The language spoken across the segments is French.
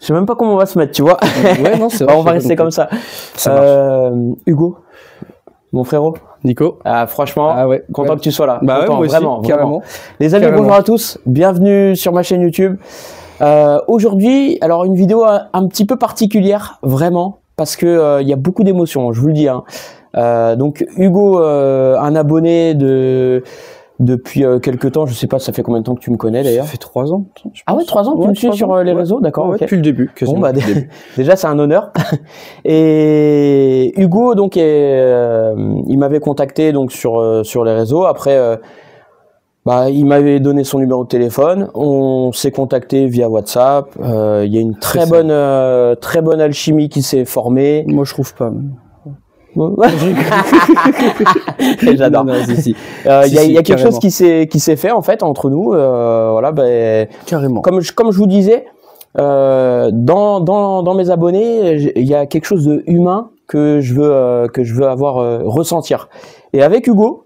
sais même pas comment on va se mettre, tu vois. Ouais, non, c'est vrai. On va rester comme ça. Ça marche. Hugo, mon frérot. Nico. Franchement, ouais, content que tu sois là. Bah content, ouais, moi aussi, vraiment, carrément. Les amis, Carrément. bonjour à tous. Bienvenue sur ma chaîne YouTube. Aujourd'hui, alors une vidéo un petit peu particulière, vraiment, parce que il y a beaucoup d'émotions, je vous le dis. Hein. Donc Hugo, un abonné depuis quelques temps, je sais pas, ça fait combien de temps que tu me connais d'ailleurs? Ça fait 3 ans. Ah ouais, 3 ans que tu me suis sur les réseaux, d'accord. Ouais, ok. depuis le début. Bon, bah, déjà c'est un honneur. Et Hugo, donc, il m'avait contacté donc sur les réseaux. Après, bah, il m'avait donné son numéro de téléphone. On s'est contacté via WhatsApp. Il y a une très bonne alchimie qui s'est formée. Moi, je trouve pas. J'adore. Il y a quelque chose qui s'est fait en fait entre nous. Voilà, ben, carrément. Comme je vous disais, dans mes abonnés, il y a quelque chose de humain que je veux avoir ressentir. Et avec Hugo,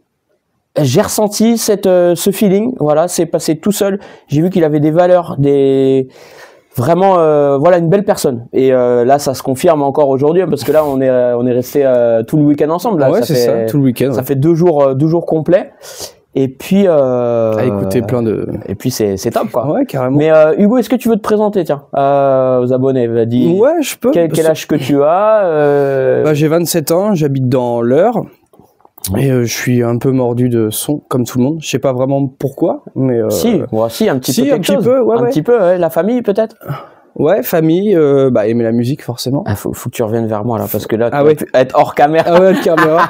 j'ai ressenti ce feeling. Voilà, c'est passé tout seul. J'ai vu qu'il avait des valeurs, vraiment, voilà, une belle personne. Et là, ça se confirme encore aujourd'hui parce que là, on est resté tout le week-end ensemble. Là, ouais, c'est ça, tout le week-end. Ça fait 2 jours complets. Et puis, à écouter plein de. Et puis c'est top quoi. Ouais, carrément. Mais Hugo, est-ce que tu veux te présenter, tiens, aux abonnés? Dis, ouais, je peux. Quel âge que tu as? Bah, j'ai 27 ans, j'habite dans l'Eure. Et je suis un peu mordu de son, comme tout le monde. Je sais pas vraiment pourquoi, mais si, un petit peu quelque chose. Ouais, un petit peu, ouais. La famille peut-être. Ouais, famille, bah aimer la musique forcément. Faut que tu reviennes vers moi là, parce que là, tu vas être hors caméra. Ah ouais, caméra.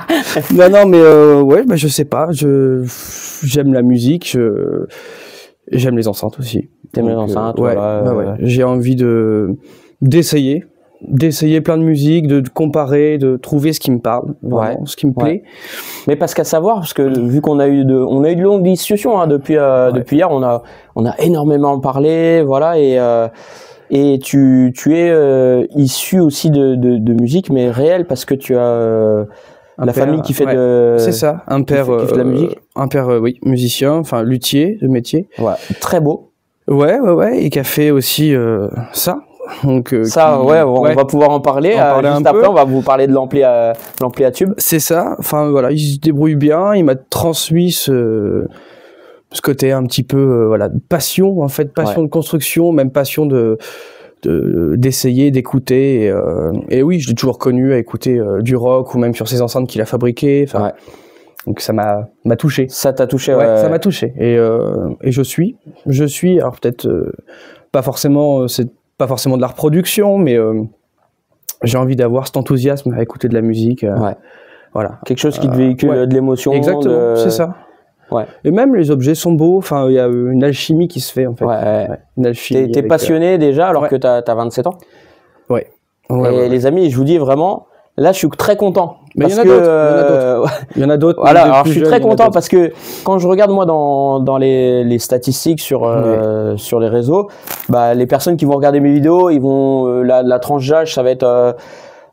non, mais ouais, bah je sais pas. J'aime la musique, j'aime les enceintes aussi. T'aimes les enceintes, ouais, voilà. Ouais. J'ai envie d'essayer plein de musique, de comparer, de trouver ce qui me parle, vraiment, ce qui me plaît. Mais parce qu'à savoir, parce que vu qu'on a eu de longues discussions hein, depuis hier, on a énormément parlé, voilà, et tu es issu aussi de musique, mais réelle, parce que tu as la famille qui fait c'est ça, un père qui fait de la musique. Un père, oui, musicien, enfin luthier de métier. Ouais, très beau. Ouais, et qui a fait aussi ça. Donc, ça, on va pouvoir en parler. Juste après, on va vous parler de l'ampli à tube. C'est ça. Enfin voilà, il se débrouille bien. Il m'a transmis ce côté un petit peu voilà, passion en fait, passion de construction, même passion d'essayer, d'écouter. Et oui, je l'ai toujours connu à écouter du rock ou même sur ses enceintes qu'il a fabriquées. Enfin, donc ça m'a touché. Ça t'a touché, ça m'a touché. Et je suis. Alors peut-être pas forcément de la reproduction, mais j'ai envie d'avoir cet enthousiasme à écouter de la musique. Voilà. Quelque chose qui te véhicule de l'émotion. Exactement, c'est ça. Ouais. Et même les objets sont beaux, enfin il y a une alchimie qui se fait en fait. Une alchimie. T'es passionné déjà alors que t'as 27 ans. Ouais. Et les amis, je vous dis vraiment, là je suis très content. Mais il y en a d'autres. Il y en a d'autres. Voilà, alors je suis très content parce que quand je regarde moi dans les statistiques sur les réseaux, bah les personnes qui vont regarder mes vidéos, ils vont la tranche d'âge, ça va être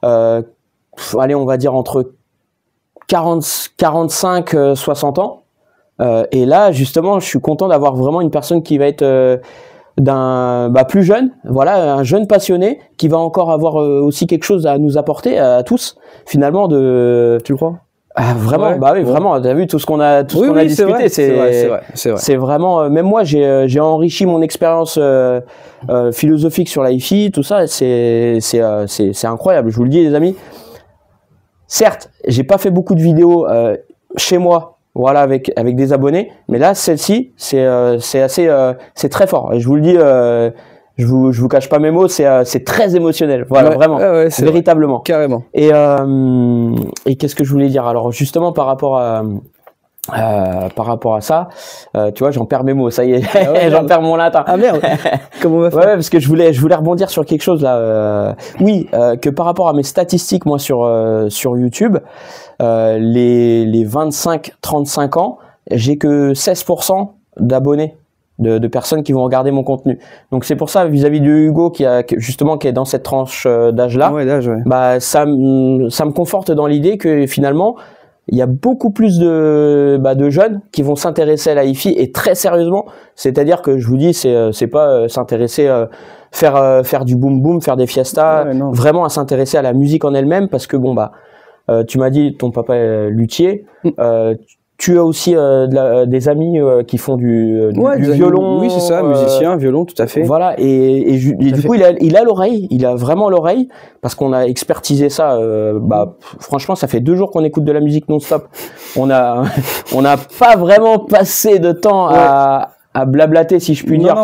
allez, on va dire entre 45 60 ans. Et là justement, je suis content d'avoir vraiment une personne qui va être plus jeune, voilà, un jeune passionné qui va encore avoir aussi quelque chose à nous apporter à tous finalement. Tu crois? Vraiment, vraiment, t'as vu tout ce qu'on a discuté, c'est vraiment, même moi j'ai enrichi mon expérience philosophique sur l'hi-fi, tout ça, c'est incroyable, je vous le dis les amis. Certes, j'ai pas fait beaucoup de vidéos chez moi, voilà, avec des abonnés, mais là celle-ci c'est très fort, et je vous le dis, je vous cache pas mes mots, c'est très émotionnel, voilà, vraiment, véritablement, vrai. Carrément. Et qu'est-ce que je voulais dire? Alors justement par rapport à ça, tu vois, j'en perds mes mots, ça y est, j'en perds mon latin. Ah merde. Comment on va faire? Parce que je voulais rebondir sur quelque chose là. Que par rapport à mes statistiques, moi sur YouTube, les 25-35 ans, j'ai que 16% d'abonnés, de personnes qui vont regarder mon contenu. Donc c'est pour ça, vis-à-vis de Hugo qui est dans cette tranche d'âge là, bah ça me conforte dans l'idée que finalement il y a beaucoup plus de jeunes qui vont s'intéresser à la hi-fi et très sérieusement. C'est-à-dire que je vous dis, c'est pas s'intéresser faire du boom boom, faire des fiestas, vraiment à s'intéresser à la musique en elle-même parce que bon bah tu m'as dit ton papa est luthier. Tu as aussi des amis qui font du violon. Oui, c'est ça, musicien, violon, tout à fait. Voilà, et du coup, il a l'oreille, il a vraiment l'oreille, parce qu'on a expertisé ça. Franchement, ça fait 2 jours qu'on écoute de la musique non-stop. On n'a pas vraiment passé de temps à blablater, si je puis dire,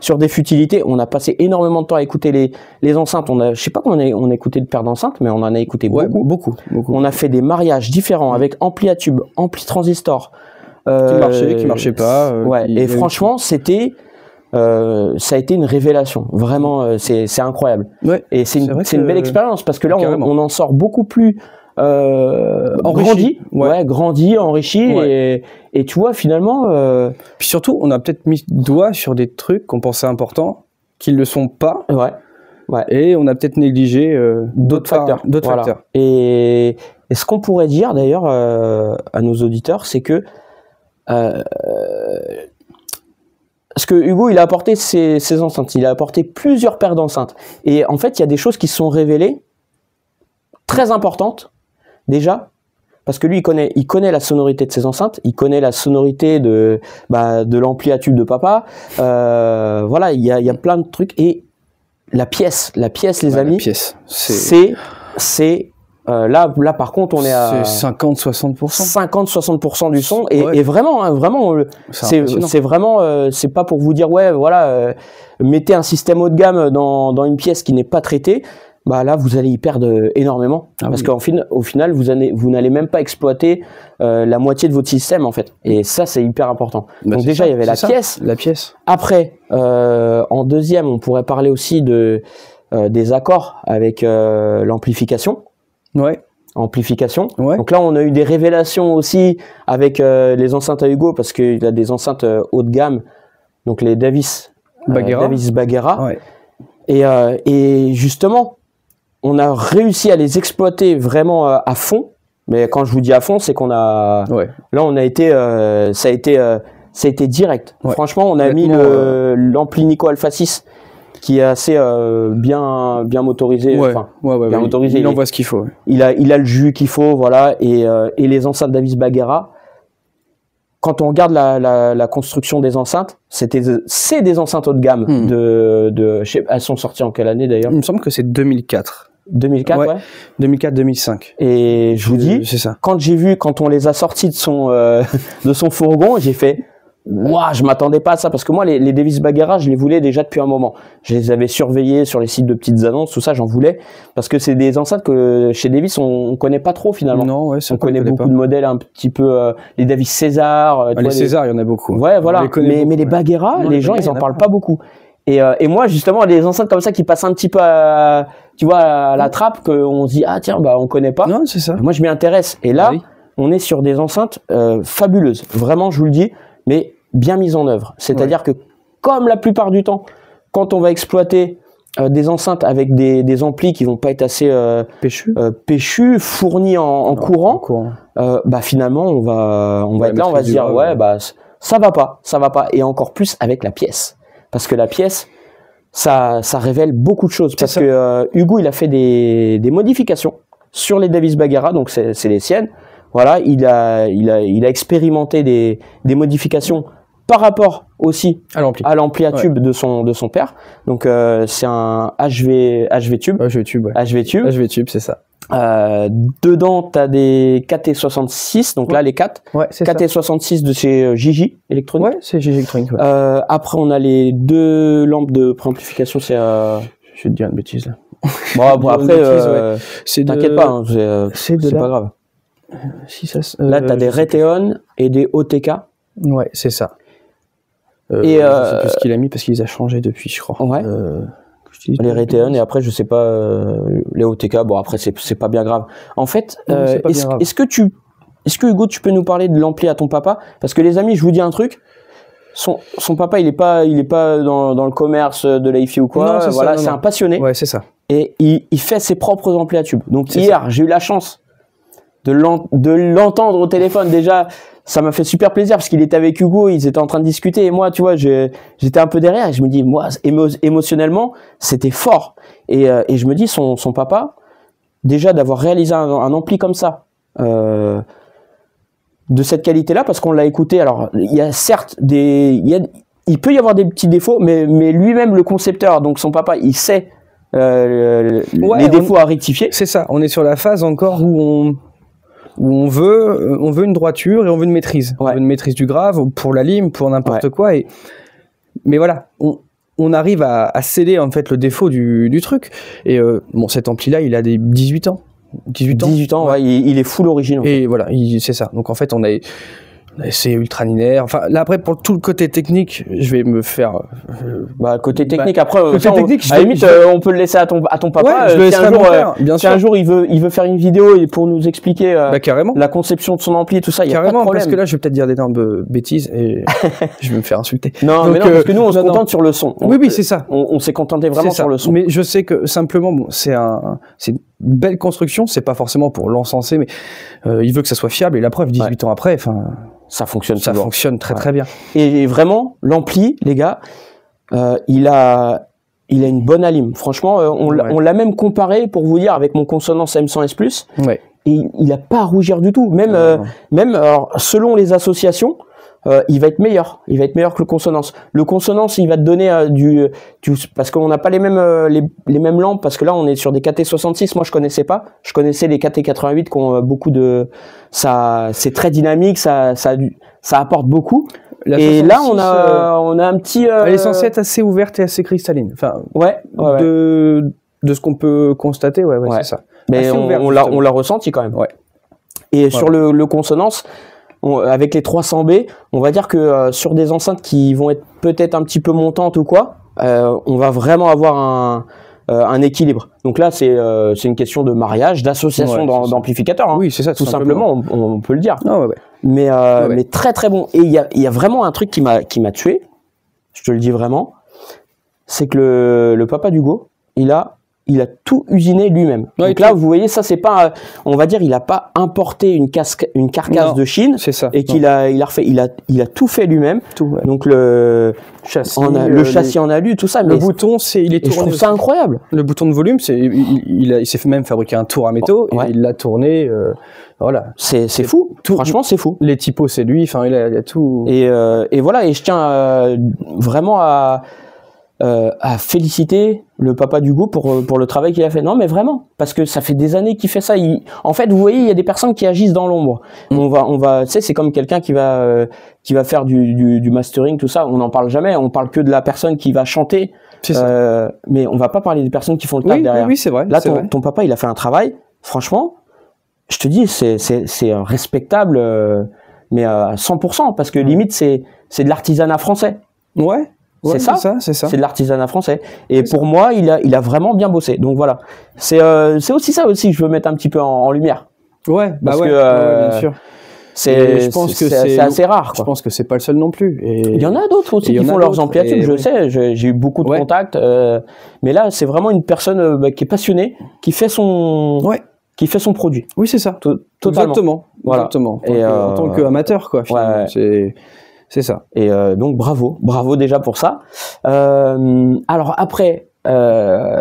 sur des futilités. On a passé énormément de temps à écouter les enceintes. Je sais pas combien on a écouté de paires d'enceintes, mais on en a écouté beaucoup. On a fait des mariages différents avec ampli à tube, ampli transistor. Qui marchait pas. Et franchement, ça a été une révélation. Vraiment, c'est incroyable. Ouais, et c'est une belle expérience parce que là, on en sort beaucoup plus grandi, enrichi, et tu vois finalement. Puis surtout, on a peut-être mis le doigt sur des trucs qu'on pensait importants, qui ne le sont pas. Et on a peut-être négligé d'autres facteurs. Et ce qu'on pourrait dire d'ailleurs à nos auditeurs, c'est que parce que Hugo, il a apporté ses enceintes, il a apporté plusieurs paires d'enceintes, et en fait, il y a des choses qui se sont révélées très importantes. Déjà, parce que lui, il connaît la sonorité de ses enceintes, il connaît la sonorité de l'ampli à tube de papa. Voilà, il y a plein de trucs. Et la pièce, les amis, c'est là par contre, on est à 50-60%. 50-60% du son. Et vraiment, c'est vraiment, c'est pas pour vous dire, mettez un système haut de gamme dans une pièce qui n'est pas traitée. Bah là, vous allez y perdre énormément, parce qu'au final, vous n'allez même pas exploiter la moitié de votre système en fait. Et ça, c'est hyper important. Donc déjà, il y avait la pièce. Après, en deuxième, on pourrait parler aussi des accords avec l'amplification. Amplification. Donc là, on a eu des révélations aussi avec les enceintes à Hugo, parce qu'il a des enceintes haut de gamme, donc les Davis Baguera. Et justement, on a réussi à les exploiter vraiment à fond. Mais quand je vous dis à fond, c'est qu'on a... Là, on a été... ça a été direct. Franchement, on a mis l'ampli Nico Alpha 6, qui est assez bien motorisé. Bien motorisé. Il envoie ce qu'il faut. Il a le jus qu'il faut, voilà. Et les enceintes Davis Baguera, quand on regarde la construction des enceintes, c'est des enceintes haut de gamme. Elles sont sorties en quelle année d'ailleurs? Il me semble que c'est 2004. 2004, 2004-2005. Et je vous dis, c'est ça. Quand on les a sortis de son fourgon, j'ai fait, je m'attendais pas à ça, parce que moi, les Davis Baguera, je les voulais déjà depuis un moment. Je les avais surveillés sur les sites de petites annonces, tout ça, j'en voulais, parce que c'est des enceintes que chez Davis, on connaît pas trop finalement. Non, on connaît beaucoup de modèles un petit peu, les Davis César. Les César, il y en a beaucoup. Ouais, voilà. Mais les Baguera, les gens, ils en parlent pas beaucoup. Et moi, justement, les enceintes comme ça qui passent un petit peu à la trappe, qu'on se dit, tiens, on connaît pas. Non, c'est ça. Moi, je m'y intéresse. Et là, on est sur des enceintes fabuleuses. Vraiment, je vous le dis, mais bien mises en œuvre. C'est-à-dire que, comme la plupart du temps, quand on va exploiter des enceintes avec des amplis qui vont pas être assez péchus, fournis en courant, finalement, on va être là, on va se dire, ça va pas. Et encore plus avec la pièce. Parce que la pièce, ça révèle beaucoup de choses. Parce que Hugo, il a fait des modifications sur les Davis Baguera, donc c'est les siennes. Voilà, il a expérimenté des modifications par rapport aussi à l'ampli à tube de son père. Donc c'est un HV tube. HV tube, c'est ça. Dedans, tu as des KT66, donc là les 4. KT66 de chez Gigi Electronic. Ouais, c'est Gigi Electronic. Après, on a les 2 lampes de préamplification. Je vais te dire une bêtise là. Bon, après, t'inquiète pas, c'est pas grave. Là, tu as des Raytheon et des OTK. Ouais, c'est ça. Je sais plus ce qu'il a mis parce qu'il les a changés depuis, je crois. Les Raytheon, et après je sais pas les OTK. Bon, après c'est pas bien grave. En fait, est-ce que Hugo, tu peux nous parler de l'ampli à ton papa? Parce que les amis, je vous dis un truc, son papa, il est pas dans le commerce de la hi-fi ou quoi. Non, voilà, c'est un passionné. Ouais, c'est ça. Et il fait ses propres amplis à tube. Donc hier, j'ai eu la chance l'entendre au téléphone déjà, ça m'a fait super plaisir parce qu'il était avec Hugo, ils étaient en train de discuter et moi, tu vois, j'étais un peu derrière et je me dis, moi, émotionnellement, c'était fort. Et je me dis, son papa, déjà d'avoir réalisé un ampli comme ça, de cette qualité-là, parce qu'on l'a écouté. Alors, il y a certes il peut y avoir des petits défauts, mais lui-même, le concepteur, donc son papa, il sait les défauts à rectifier. C'est ça. On est sur la phase encore où on veut une droiture et on veut une maîtrise. On veut une maîtrise du grave pour la lime, pour n'importe quoi. Mais voilà, on arrive à sceller en fait le défaut du truc. Et bon, cet ampli-là, il a des 18 ans. 18 ans, ouais, il est full original. Et voilà, c'est ça. Donc en fait, c'est ultra linéaire. Enfin, là après, pour tout le côté technique, je vais me faire. Côté technique, après, à la limite, on peut le laisser à ton papa. Ouais, si un jour il veut faire une vidéo pour nous expliquer carrément la conception de son ampli et tout ça, il y a pas de problème. Parce que là, je vais peut-être dire d'énormes bêtises et je vais me faire insulter. Non, mais non, parce que nous, on se contente sur le son. Oui, c'est ça. On s'est contenté vraiment sur le son. Mais je sais que simplement, bon, c'est une belle construction. C'est pas forcément pour l'encenser, mais il veut que ça soit fiable. Et la preuve, 18 ans après, enfin. Ça fonctionne très très bien. Et vraiment, l'ampli, les gars, il a une bonne alim. Franchement, on l'a même comparé, pour vous dire, avec mon Consonance M100S+. Ouais. Et il a pas à rougir du tout. Même alors, selon les associations, il va être meilleur. Il va être meilleur que le Consonance. Le Consonance, il va te donner parce qu'on n'a pas les mêmes lampes, parce que là, on est sur des KT66. Moi, je connaissais pas. Je connaissais les KT88 qui ont beaucoup de... c'est très dynamique, ça apporte beaucoup. Et là, on a un petit... Elle est censée être assez ouverte et assez cristalline. Enfin, de ce qu'on peut constater, c'est ça. Mais on l'a ressenti quand même. Ouais. Et sur le Consonance, avec les 300B, on va dire que sur des enceintes qui vont être peut-être un petit peu montantes ou quoi, on va vraiment avoir un équilibre. Donc là, c'est une question de mariage, d'association d'amplificateurs. Hein. Oui, c'est ça. Tout simplement, on peut le dire. Ah, mais très très bon. Et il y a vraiment un truc qui m'a tué. Je te le dis vraiment. C'est que le papa d'Hugo, il a tout usiné lui-même. Donc là, vous voyez, ça c'est pas, on va dire, il a pas importé une carcasse de Chine, c'est ça. Et qu'il a refait, il a tout fait lui-même. Donc le châssis en alu, tout ça. Le bouton, il est tourné. Je trouve ça incroyable. Le bouton de volume, il s'est même fabriqué un tour à métaux et il l'a tourné. Voilà. C'est fou. Franchement, c'est fou. Les typos, c'est lui. Enfin, il a tout. Et voilà. Et je tiens vraiment à féliciter le papa d'Hugo pour le travail qu'il a fait. Non, mais vraiment, parce que ça fait des années qu'il fait ça. En fait, vous voyez, il y a des personnes qui agissent dans l'ombre. On va, tu sais, c'est comme quelqu'un qui va faire du mastering, tout ça. On n'en parle jamais. On parle que de la personne qui va chanter. C'est ça. Mais on va pas parler des personnes qui font le taf derrière. Oui, c'est vrai. Là, ton papa, il a fait un travail. Franchement, je te dis, c'est respectable, mais à 100%, parce que limite, c'est de l'artisanat français. Ouais. C'est ça. C'est de l'artisanat français. Et pour moi, il a vraiment bien bossé. Donc voilà. C'est aussi ça aussi que je veux mettre un petit peu en lumière. Ouais, parce que bien sûr. Je pense que c'est assez rare. Je pense que c'est pas le seul non plus. Il y en a d'autres aussi qui font leurs amplis à tubes, je sais. J'ai eu beaucoup de contacts. Mais là, c'est vraiment une personne qui est passionnée, qui fait son produit. Oui, c'est ça. Totalement. Voilà. Exactement. Et en tant qu'amateur, quoi. Finalement. C'est ça. Et donc bravo déjà pour ça. Alors après,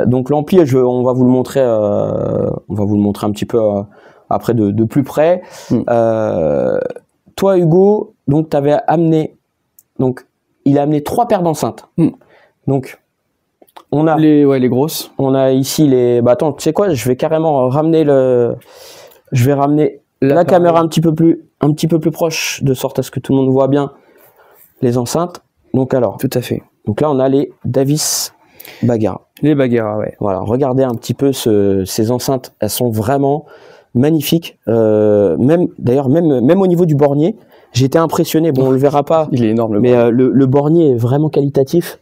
donc l'ampli, on va vous le montrer un petit peu après de plus près. Toi Hugo, donc t'avais amené, il a amené 3 paires d'enceintes. Donc on a les grosses. On a ici les. Bah attends, tu sais quoi, je vais carrément ramener la caméra un petit peu plus proche, de sorte à ce que tout le monde voit bien les enceintes. Donc alors, tout à fait. Donc là, on a les Davis Bagheera. Les Bagheera, ouais. Voilà, regardez un petit peu ces enceintes. Elles sont vraiment magnifiques. Même au niveau du bornier, j'étais impressionné. Bon, on le verra pas. Il est énorme. Mais le bornier est vraiment qualitatif.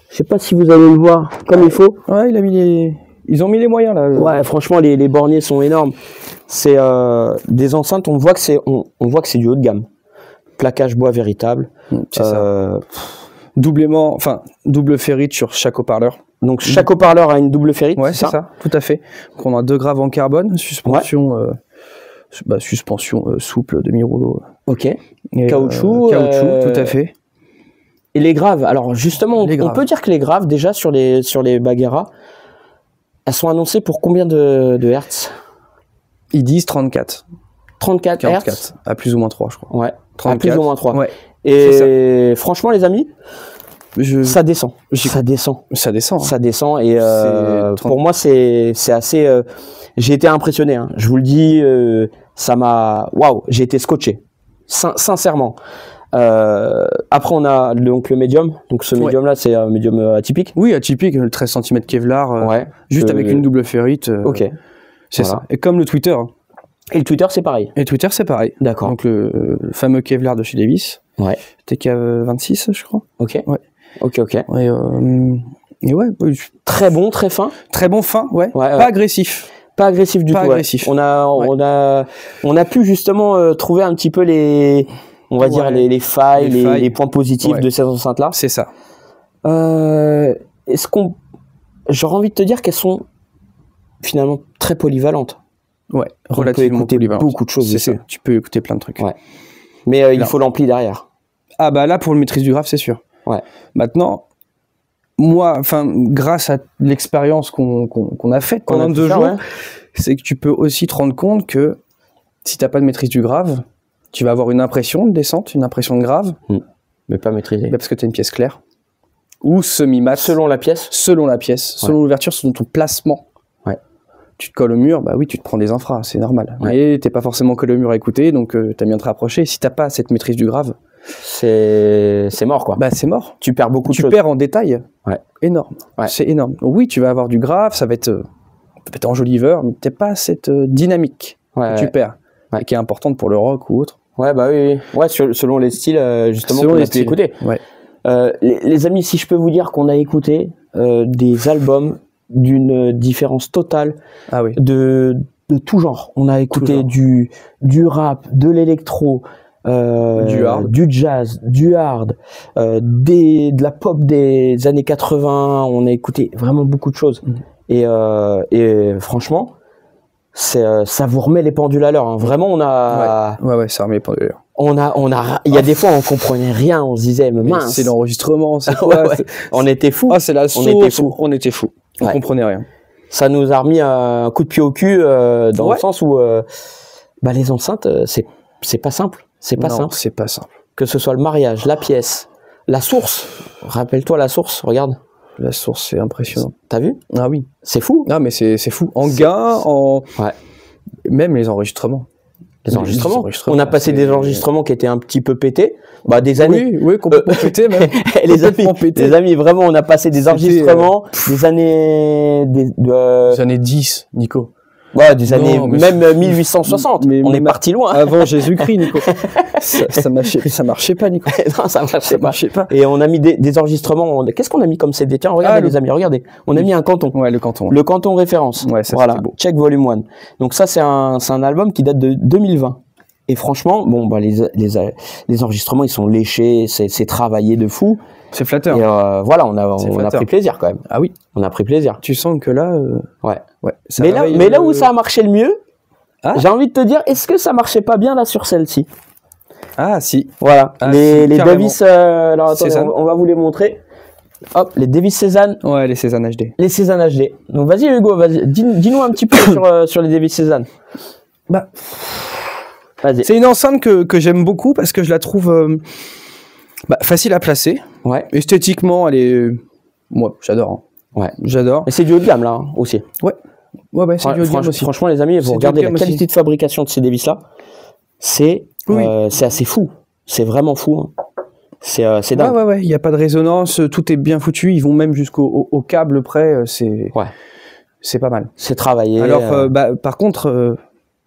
Je sais pas si vous allez le voir comme il faut. Ouais, ils ont mis les moyens là. Ouais, franchement, les borniers sont énormes. C'est des enceintes. On voit que c'est du haut de gamme. Plaquage bois véritable. C'est ça. Double ferrite sur chaque haut-parleur. Donc chaque haut-parleur a une double ferrite. Ouais, c'est ça, tout à fait. Donc on a 2 graves en carbone, suspension suspension souple, demi-rouleau. Ok. Et, caoutchouc. Tout à fait. Et les graves. Alors justement, on peut dire que les graves, déjà sur les Bagheera, elles sont annoncées pour combien de hertz? Ils disent 34. 34 hertz. À plus ou moins 3, je crois. Ouais. 34. À plus ou moins 3. Ouais. Et franchement, les amis, ça descend. Ça descend. Ça descend. Hein. Ça descend. Et pour moi, c'est assez. J'ai été impressionné. Hein. Je vous le dis, ça m'a. Waouh, j'ai été scotché. Sincèrement. Après, on a donc le médium. Donc ce médium-là, c'est un médium atypique. Oui, atypique. Le 13 cm Kevlar. Juste avec une double ferrite. Ok. C'est ça. Et comme le Twitter. Et le Twitter, c'est pareil. Et le Twitter, c'est pareil. D'accord. Donc le fameux Kevlar de chez Davis. Ouais. TK26, je crois. Ok. Ouais. Ok. Et ouais. Très bon, très fin. Très bon fin, ouais. Pas agressif. Pas agressif du tout. Agressif. On a pu justement trouver un petit peu les failles, les points positifs de ces enceintes-là. C'est ça. J'aurais envie de te dire qu'elles sont finalement très polyvalentes. Ouais, relativement polyvalentes. Beaucoup de choses. C'est ça. Tu peux écouter plein de trucs. Ouais. Mais il faut l'ampli derrière. Ah bah là, pour le maîtrise du grave, c'est sûr. Ouais. Maintenant, moi, grâce à l'expérience qu'on a faite pendant 2 jours, c'est que tu peux aussi te rendre compte que si t'as pas de maîtrise du grave, tu vas avoir une impression de descente, une impression de grave. Mais pas maîtrisée. Parce que tu as une pièce claire. Ou semi-mat. Selon la pièce. Selon l'ouverture, selon ton placement. Ouais. Tu te colles au mur, bah oui, tu te prends des infras, c'est normal. Ouais. Mais t'es pas forcément collé au mur à écouter, donc t'as bien te rapprocher. Si t'as pas cette maîtrise du grave, c'est mort, quoi. Bah c'est mort. Tu perds beaucoup de choses. Tu perds en détail. Ouais. Énorme. Ouais. C'est énorme. Donc, oui, tu vas avoir du grave, ça va être enjoliveur, mais t'as pas cette dynamique que tu perds, et qui est importante pour le rock ou autre. Ouais, bah oui. Ouais, selon les styles, justement, qu'on a pu écouter. Ouais. Les amis, si je peux vous dire qu'on a écouté des albums d'une différence totale de tout genre. On a écouté du rap, de l'électro, du jazz, du hard, de la pop des années 80. On a écouté vraiment beaucoup de choses. Et franchement, ça vous remet les pendules à l'heure. Hein. Vraiment, on a... Ouais, ça remet les pendules à l'heure. Il y a des fois, on comprenait rien. On se disait, mais mince. C'est l'enregistrement, c'est quoi? On était fous. C'est la sauce. On était fous. On comprenait rien. Ça nous a remis un coup de pied au cul dans le sens où les enceintes, c'est pas simple. C'est pas simple. Que ce soit le mariage, la pièce, la source. Rappelle-toi la source, regarde. La source, c'est impressionnant. T'as vu? Ah oui. C'est fou. Non, mais c'est fou. En gain, même les enregistrements. Les enregistrements. On a passé des enregistrements qui étaient un petit peu pétés. Des années. Oui, complètement pétés même. Les amis, vraiment, on a passé des enregistrements des années... Des années 10, Nico. Ouais, des années, même 1860. On est parti loin. Avant Jésus-Christ, Nico. ça marchait pas, Nico. Non, ça marchait pas. Et on a mis des enregistrements. Qu'est-ce qu'on a mis comme CD? Tiens, regardez les amis, regardez. On a mis un canton. Ouais, le canton. Le canton référence. Ouais, ça, voilà. Beau. Check Volume 1. Donc ça, c'est un album qui date de 2020. Et franchement, les enregistrements, ils sont léchés, c'est travaillé de fou. C'est flatteur. Et voilà, on a pris plaisir quand même. Ah oui. On a pris plaisir. Tu sens que là... Ouais. Mais là où ça a marché le mieux, j'ai envie de te dire, est-ce que ça marchait pas bien là sur celle-ci? Ah si. Voilà. Les Davis, alors attendez, on va vous les montrer. Hop, les Davis Cézanne. Ouais, les Cézanne HD. Les Cézanne HD. Donc vas-y Hugo, dis-nous un petit peu sur les Davis Cézanne. Vas-y. C'est une enceinte que j'aime beaucoup parce que je la trouve facile à placer. Ouais. Esthétiquement, elle est... Moi, j'adore. Hein. Ouais. J'adore. Et c'est du haut de gamme là aussi. Ouais, c'est du haut de gamme aussi. Franchement les amis, vous regardez la qualité de fabrication de ces Davis là, c'est assez fou. C'est vraiment fou. Hein. C'est dingue. Ouais, il n'y a pas de résonance, tout est bien foutu, ils vont même jusqu'au câble près, c'est pas mal. C'est travaillé. Alors, par contre,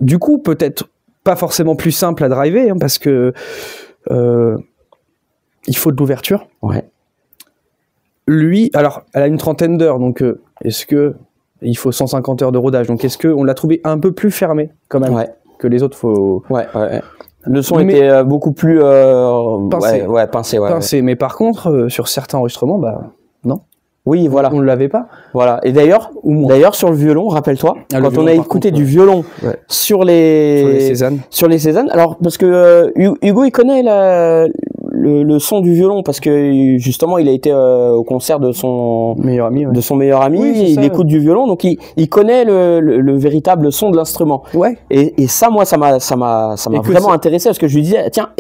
du coup, peut-être pas forcément plus simple à driver, hein, parce que il faut de l'ouverture. Ouais. Lui, alors, elle a une 30aine d'heures, donc est-ce que il faut 150 heures de rodage, donc est-ce qu'on l'a trouvé un peu plus fermé quand même que les autres? Ouais. Le son était beaucoup plus pincé. Pincé, mais par contre, sur certains enregistrements, non. Oui, voilà. On ne l'avait pas. Voilà. Et d'ailleurs, sur le violon, rappelle-toi, quand on a écouté du violon sur les Cézanne. Alors, parce que Hugo, il connaît le son du violon parce que justement, il a été au concert de son meilleur ami. Oui, il écoute du violon, donc il connaît le véritable son de l'instrument. Ouais. Et ça, moi, ça m'a vraiment intéressé parce que je lui disais, tiens,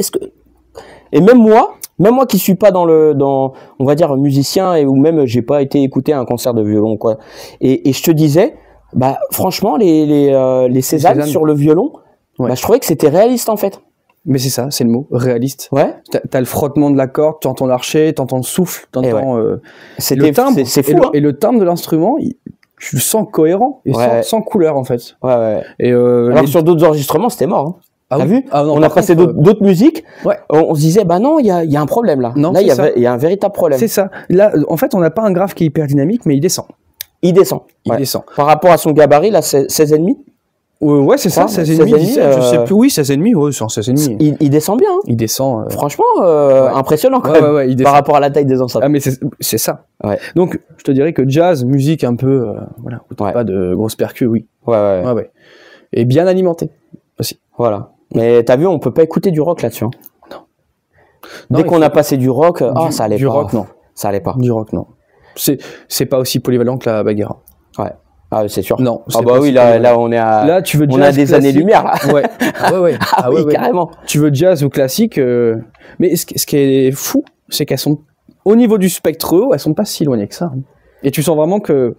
et même moi qui suis pas on va dire musicien ou même j'ai pas été écouter un concert de violon quoi. Et je te disais, bah franchement les Cézanne sur le violon, bah, je trouvais que c'était réaliste en fait. Mais c'est ça, c'est le mot, réaliste. Ouais. T'as le frottement de la corde, t'entends l'archet, t'entends le souffle, t'entends le timbre. C'est fou. Et le timbre de l'instrument, je le sens cohérent et sans couleur en fait. Ouais. Et alors sur d'autres enregistrements, c'était mort. Hein. T'as vu non, on a passé d'autres musiques. Ouais. On se disait bah non, il y a un problème là. Non, là il y a un véritable problème. C'est ça. Là en fait, on n'a pas un grave qui est hyper dynamique, mais il descend. Il descend. Par rapport à son gabarit là, 16,5. Ouais, c'est ça, 16,5. Je sais plus. Oui, 16,5. Ouais, c'est 16,5. Il descend bien. Hein. Il descend. Franchement, impressionnant quand même. Il descend. Par rapport à la taille des enceintes. Ah mais c'est ça. Ouais. Donc je te dirais que jazz, musique un peu, voilà, pas de grosses percus, oui. Ouais. Et bien alimenté aussi. Voilà. Mais t'as vu, on peut pas écouter du rock là-dessus. Hein. Non. Dès qu'on a passé du rock, ça allait pas. Du rock, non. Ça allait pas. Du rock, non. C'est pas aussi polyvalent que la Bagheera. Ouais. Ah, c'est sûr. Non. Ah bah oui, là on est à. Là, tu veux jazz, on a des années-lumière là. Ouais. Ah oui, carrément. Tu veux jazz ou classique, mais ce qui est fou, c'est qu'elles sont au niveau du spectre haut, elles sont pas si éloignées que ça. Et tu sens vraiment que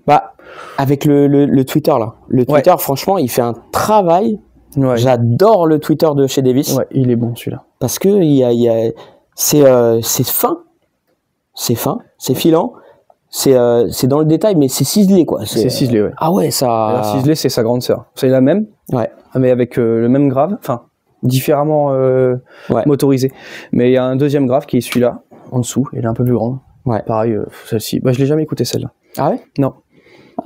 avec le Twitter là. Le Twitter, franchement, il fait un travail. Ouais. J'adore le Twitter de chez Davis. Ouais, il est bon celui-là. Parce que c'est fin, c'est filant, c'est dans le détail, mais c'est ciselé quoi. C'est ciselé, ouais. Ah ouais, ça. Alors, ciselé, c'est sa grande sœur. C'est la même. Ouais. Mais avec le même grave, enfin différemment motorisé. Mais il y a un deuxième grave qui est celui-là en dessous. Il est un peu plus grand. Ouais. Pareil, celle-ci. Bah, je l'ai jamais écouté celle-là. Ah ouais. Non.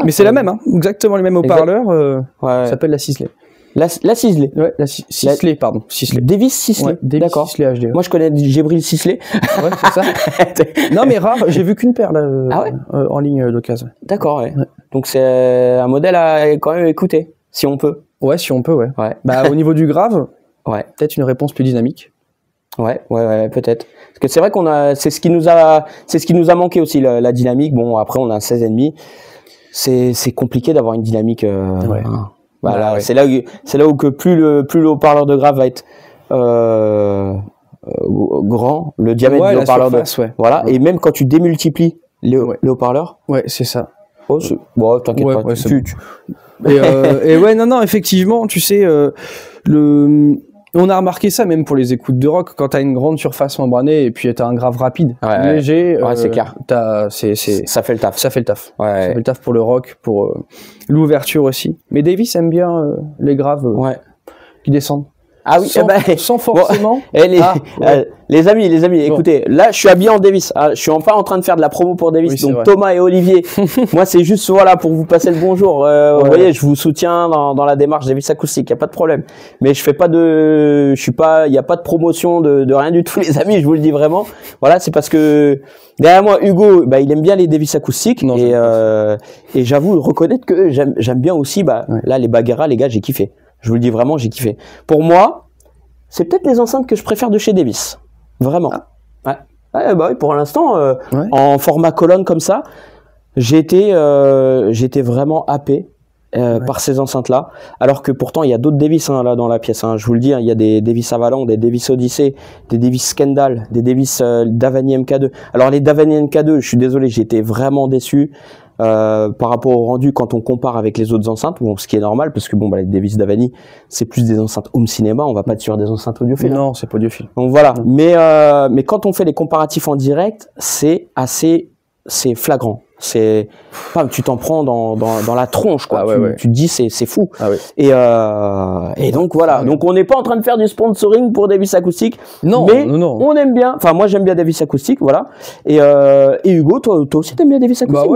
Mais c'est la même, hein. Exactement les mêmes haut-parleurs. Ça s'appelle la ciselée. La Sisley. Ouais, Sisley, pardon. Sisley. Davis Sisley. Ouais, d'accord. Sisley HD. Ouais. Moi, je connais Gébril Sisley. Ouais, c'est ça. Non, mais rare. J'ai vu qu'une paire, là, en ligne d'occasion. D'accord, ouais. Donc, c'est un modèle à quand même écouter, si on peut. Ouais, si on peut, ouais. Bah, au niveau du grave, peut-être une réponse plus dynamique. Ouais, peut-être. Parce que c'est vrai c'est ce qui nous a manqué aussi, la dynamique. Bon, après, on a un 16,5. C'est compliqué d'avoir une dynamique, Voilà, c'est là où que plus le haut-parleur de grave va être grand, le diamètre du haut-parleur voilà, et même quand tu démultiplies les haut-parleurs. Ouais, c'est ça. Bon, t'inquiète pas. Et ouais, non, effectivement, tu sais, on a remarqué ça même pour les écoutes de rock, quand t'as une grande surface membranée et puis t'as un grave rapide, léger, c'est clair. Ça fait le taf. Ça fait le taf. Ça fait le taf pour le rock, pour l'ouverture aussi. Mais Davis aime bien les graves qui descendent. Ah oui, sans forcément. Les amis, écoutez, là, je suis habillé en Davis. Je suis enfin en train de faire de la promo pour Davis. Donc, Thomas et Olivier. Moi, c'est juste, pour vous passer le bonjour. Vous voyez, je vous soutiens dans la démarche Davis acoustique. Y a pas de problème. Mais il y a pas de promotion de rien du tout, les amis. Je vous le dis vraiment. Voilà, c'est parce que derrière moi, Hugo, il aime bien les Davis acoustiques. Et j'avoue reconnaître que j'aime bien aussi, là, les Bagheera, les gars, j'ai kiffé. Je vous le dis vraiment, j'ai kiffé. Pour moi, c'est peut-être les enceintes que je préfère de chez Davis. Vraiment. Oui, pour l'instant, en format colonne comme ça, j'étais vraiment happé par ces enceintes-là. Alors que pourtant, il y a d'autres Davis là dans la pièce. Je vous le dis, il y a des Davis Avalon, des Davis Odyssey, des Davis Kendall, des Davis Davani MK2. Alors les Davani MK2, je suis désolé, j'ai été vraiment déçu. Par rapport au rendu quand on compare avec les autres enceintes, ce qui est normal parce que les Davis Davani c'est plus des enceintes home cinéma, on va pas être sur des enceintes audiophiles. Non, c'est pas audiophile. Donc voilà, mais quand on fait les comparatifs en direct, c'est flagrant. Tu t'en prends dans la tronche quoi. Tu te dis c'est fou. Et donc voilà. Donc on n'est pas en train de faire du sponsoring pour Davis Acoustique. Non. On aime bien. Enfin moi j'aime bien Davis Acoustique, voilà. Et Hugo, toi aussi t'aimes bien Davis Acoustique,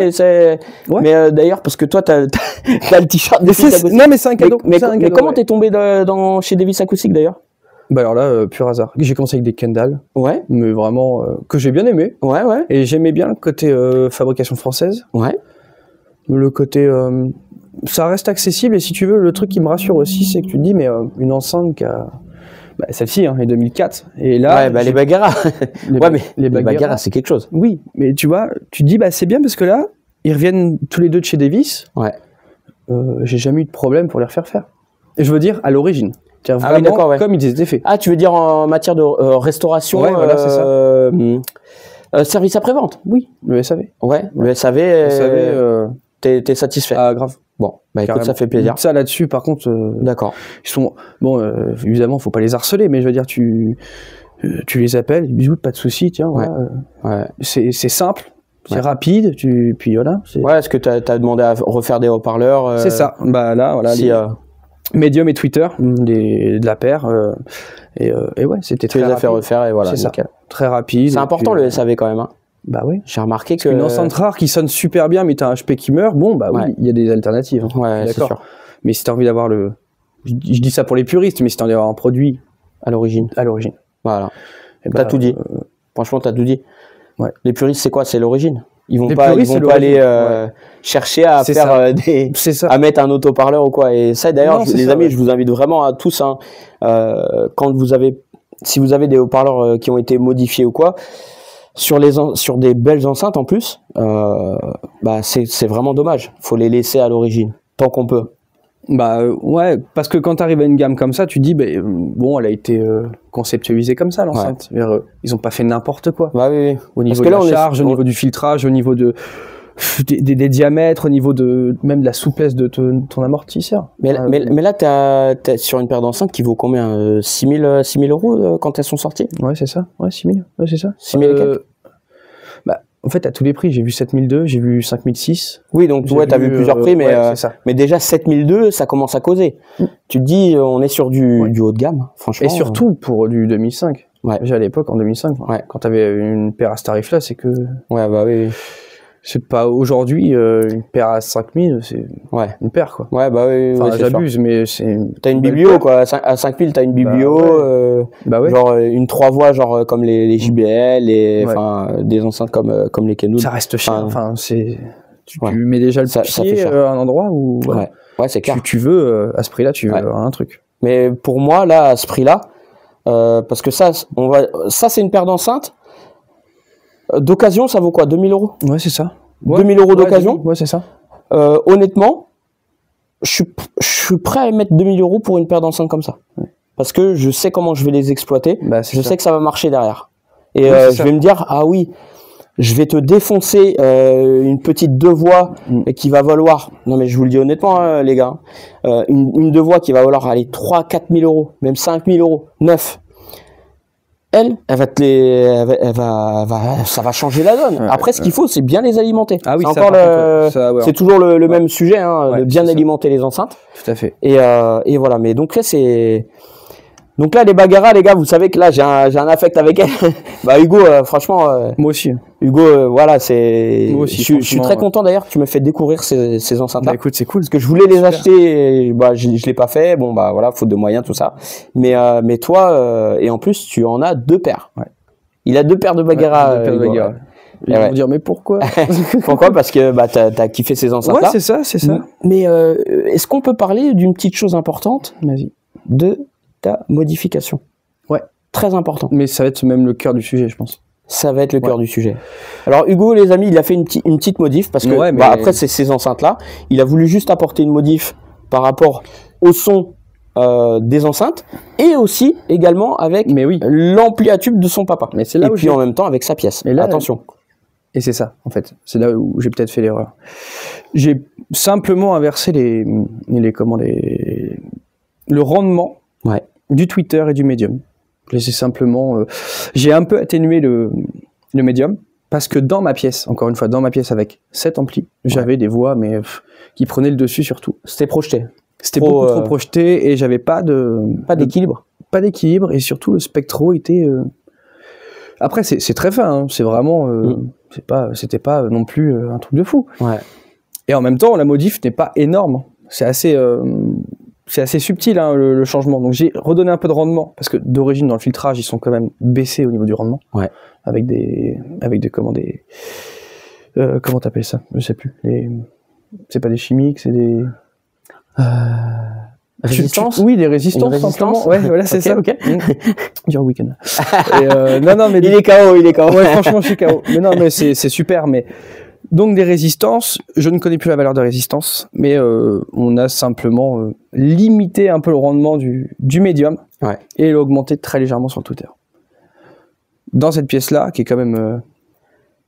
mais d'ailleurs parce que toi t'as le t-shirt Davis Acoustique. Non mais c'est un cadeau. Mais comment t'es tombé chez Davis Acoustique d'ailleurs? Bah alors là, pur hasard. J'ai commencé avec des Kendall. Ouais. Mais vraiment, que j'ai bien aimé. Ouais, ouais. Et j'aimais bien le côté fabrication française. Ouais. Le côté... ça reste accessible, et si tu veux, le truc qui me rassure aussi, c'est que tu te dis, mais une enceinte qui a... Bah, celle-ci, hein, est 2004. Et là... Ouais, bah les Baggara. Les Baggara, c'est quelque chose. Oui, mais tu vois, tu te dis, bah c'est bien parce que là, ils reviennent tous les deux de chez Davis. Ouais. J'ai jamais eu de problème pour les refaire faire. Et je veux dire, à l'origine. Ah oui, d'accord, ouais. Comme ils étaient faits. Ah, tu veux dire en matière de restauration, ouais, voilà, c'est ça. Service après-vente. Oui, le SAV. Ouais, le SAV, t'es satisfait. Ah, grave. Bon, bah écoute, ça fait plaisir. Ça là-dessus, par contre, d'accord. Ils sont bon, évidemment, faut pas les harceler, mais je veux dire, tu les appelles, bisous, pas de souci, tiens, ouais. Voilà. Ouais. C'est simple, c'est rapide, puis voilà. Ouais, est-ce que t'as demandé à refaire des haut-parleurs C'est ça. Bah là, voilà. Si, Medium et Twitter, de la paire, et ouais, c'était très rapide. Tu les as fait refaire et voilà. C'est ça. Très rapide. C'est important le SAV quand même. Hein. Bah oui. J'ai remarqué que... Une enceinte rare qui sonne super bien, mais t'as un HP qui meurt, bon, bah oui, il y a des alternatives. Hein. Ouais, c'est sûr. Mais si t'as envie d'avoir le... Je dis ça pour les puristes, mais si t'as envie d'avoir un produit... À l'origine. Voilà. T'as tout dit. Franchement, t'as tout dit. Ouais. Les puristes, c'est quoi? C'est l'origine. Ils vont pas aller chercher à faire à mettre un autoparleur ou quoi. Et ça, d'ailleurs, les amis, je vous invite vraiment à tous, hein, si vous avez des haut-parleurs qui ont été modifiés ou quoi, sur des belles enceintes en plus, bah c'est vraiment dommage. Faut les laisser à l'origine tant qu'on peut. Bah ouais, parce que quand tu arrives à une gamme comme ça, tu dis bon, elle a été conceptualisée comme ça, l'enceinte. Ouais. Ils ont pas fait n'importe quoi. Bah oui. Au niveau de la charge, au niveau du filtrage, au niveau des diamètres, au niveau même de la souplesse de ton amortisseur. Mais là, t'es sur une paire d'enceintes qui vaut combien 6 000 € quand elles sont sorties? Ouais, c'est ça. Ouais, 6 000. Ouais, c'est ça. 6 000 et quelques. Bah, en fait, à tous les prix, j'ai vu 7002, j'ai vu 5006. Oui, donc ouais, t'as vu plusieurs prix, mais déjà 7002, ça commence à causer. Tu te dis, on est sur du haut de gamme, franchement. Et surtout pour du 2005. Ouais. Déjà à l'époque, en 2005, quand t'avais une paire à ce tarif-là, c'est que... Ouais, bah oui. C'est pas aujourd'hui, une paire à 5000, c'est une paire, quoi. Ouais, bah oui. Enfin, j'abuse, mais c'est... T'as une biblio, quoi. À 5000, t'as une biblio, genre une 3 voies, genre comme les JBL, des enceintes comme les Kenwood. Ça reste cher, enfin, c'est... Tu mets déjà le pied à un endroit où... Ouais, c'est clair. Tu veux, à ce prix-là, tu veux un truc. Mais pour moi, là, à ce prix-là, parce que ça, c'est une paire d'enceintes. D'occasion, ça vaut quoi? 2000 €? Ouais, c'est ça. 2000 € d'occasion? Ouais, c'est ça. Honnêtement, je suis prêt à mettre 2000 € pour une paire d'enceintes comme ça. Ouais. Parce que je sais comment je vais les exploiter. Je sais que ça va marcher derrière. Et je vais me dire, ah oui, je vais te défoncer une petite 2 voies et qui va valoir, non mais je vous le dis honnêtement, hein, les gars, une 2 voies qui va valoir, allez, 3-4 000 €, même 5 000 €, 9. Elle va ça va changer la donne. Après, ce qu'il faut, c'est bien les alimenter. Ah oui, c'est toujours le même sujet, hein, de bien alimenter les enceintes. Tout à fait. Et voilà. Mais donc là, donc là, les Baggara, les gars, vous savez que là, j'ai un affect avec elle. Bah, Hugo, franchement. Moi aussi. Hugo, voilà, je suis très content d'ailleurs que tu me fais découvrir ces enceintes-là. Bah, écoute, c'est cool. Parce que je voulais les acheter, et, bah, je l'ai pas fait. Bon, bah, voilà, faute de moyens, tout ça. Mais toi, et en plus, tu en as 2 paires. Ouais. Il a 2 paires de Baggara. Ils vont dire, mais pourquoi? Pourquoi? Parce que, bah, t'as kiffé ces enceintes-là. Ouais, c'est ça. Mais, est-ce qu'on peut parler d'une petite chose importante? Vas-y. De ta modification. Ouais. Très important. Mais ça va être même le cœur du sujet, je pense. Ça va être le cœur du sujet. Alors Hugo, les amis, il a fait une petite modif parce que après ces enceintes-là, il a voulu juste apporter une modif par rapport au son des enceintes et aussi également avec l'ampli à tube de son papa. Mais c'est là et puis en même temps avec sa pièce. Et là, attention. Et c'est ça, en fait. C'est là où j'ai peut-être fait l'erreur. J'ai simplement inversé le rendement du Twitter et du Medium. C'est simplement... j'ai un peu atténué le Medium, parce que dans ma pièce, encore une fois, dans ma pièce avec 7 amplis, j'avais des voix qui prenaient le dessus surtout. C'était projeté. C'était beaucoup trop projeté, et j'avais pas d'équilibre. Pas d'équilibre, et surtout le spectro était... Après, c'est très fin, hein, c'est vraiment... c'était pas non plus un truc de fou. Ouais. Et en même temps, la modif n'est pas énorme. C'est assez... c'est assez subtil hein, le changement. Donc j'ai redonné un peu de rendement parce que d'origine dans le filtrage ils sont quand même baissés au niveau du rendement. Ouais. Avec des comment t'appelles ça? Je sais plus. C'est pas des chimiques, c'est des résistance. Oui, des résistances simplement. Ouais, voilà, c'est ça. Ok. Dur week-end. Non, mais il est KO. Ouais, franchement, je suis KO. Mais non, mais c'est super. Mais donc des résistances, je ne connais plus la valeur de résistance, mais on a simplement limité un peu le rendement du médium et l'augmenté très légèrement sur le tweeter. Dans cette pièce-là, qui est quand même...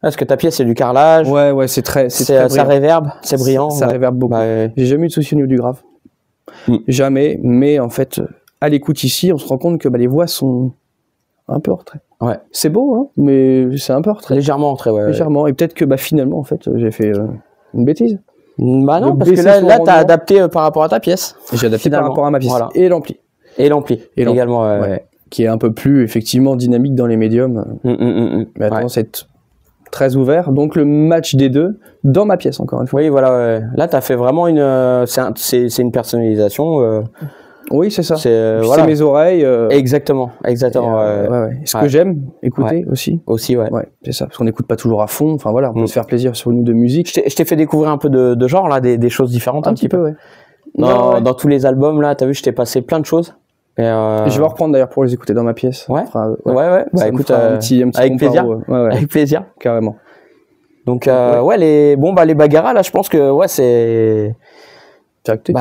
Parce que ta pièce, c'est du carrelage. Ouais, c'est très ça réverbe, c'est brillant. Ça réverbe beaucoup. J'ai jamais eu de souci au niveau du grave. Jamais, mais en fait, à l'écoute ici, on se rend compte que les voix sont un peu en retrait. Ouais. C'est beau, hein, mais c'est un peu en retrait. Légèrement en retrait, ouais. Légèrement. Et peut-être que finalement, en fait, j'ai fait une bêtise. Bah non, parce que là t'as adapté par rapport à ta pièce. J'ai adapté par rapport à ma pièce. Voilà. Et l'ampli. Également, qui est un peu plus, effectivement, dynamique dans les médiums. Mais attends, c'est très ouvert. Donc, le match des deux dans ma pièce, encore une fois. Oui, voilà. Là, t'as fait vraiment c'est une personnalisation. Oui, c'est ça. C'est mes oreilles. Exactement. Ce que j'aime écouter aussi. Aussi, ouais. C'est ça, parce qu'on n'écoute pas toujours à fond. Enfin voilà, on peut se faire plaisir sur nous de musique. Je t'ai fait découvrir un peu de genre là, des choses différentes. Un petit peu, ouais. Dans tous les albums là, t'as vu, je t'ai passé plein de choses. Et je vais reprendre d'ailleurs pour les écouter dans ma pièce. Ouais. Bah écoute, un petit avec plaisir. Avec plaisir. Carrément. Donc les Baguera là, je pense que c'est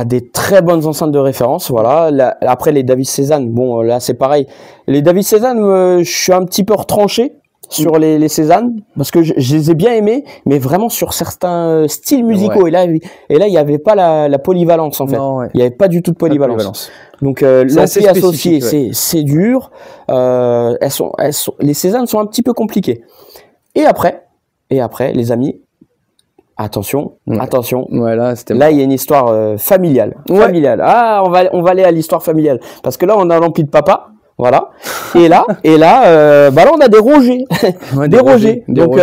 des très bonnes enceintes de référence, voilà. Là, après les David Cézanne, bon là c'est pareil. Les David Cézanne, je suis un petit peu retranché sur les Cézanne parce que je les ai bien aimés, mais vraiment sur certains styles musicaux. Et là il y avait pas la polyvalence en fait. Il y avait pas du tout de polyvalence. Donc l'ampli associé, c'est dur. Les Cézanne sont un petit peu compliquées. Et après les amis. Attention. Ouais, là, il y a une histoire familiale. Ah, on va aller à l'histoire familiale parce que là, on a l'ampli de papa, voilà. Et là, là, on a des Rogers, des Rogers. Donc,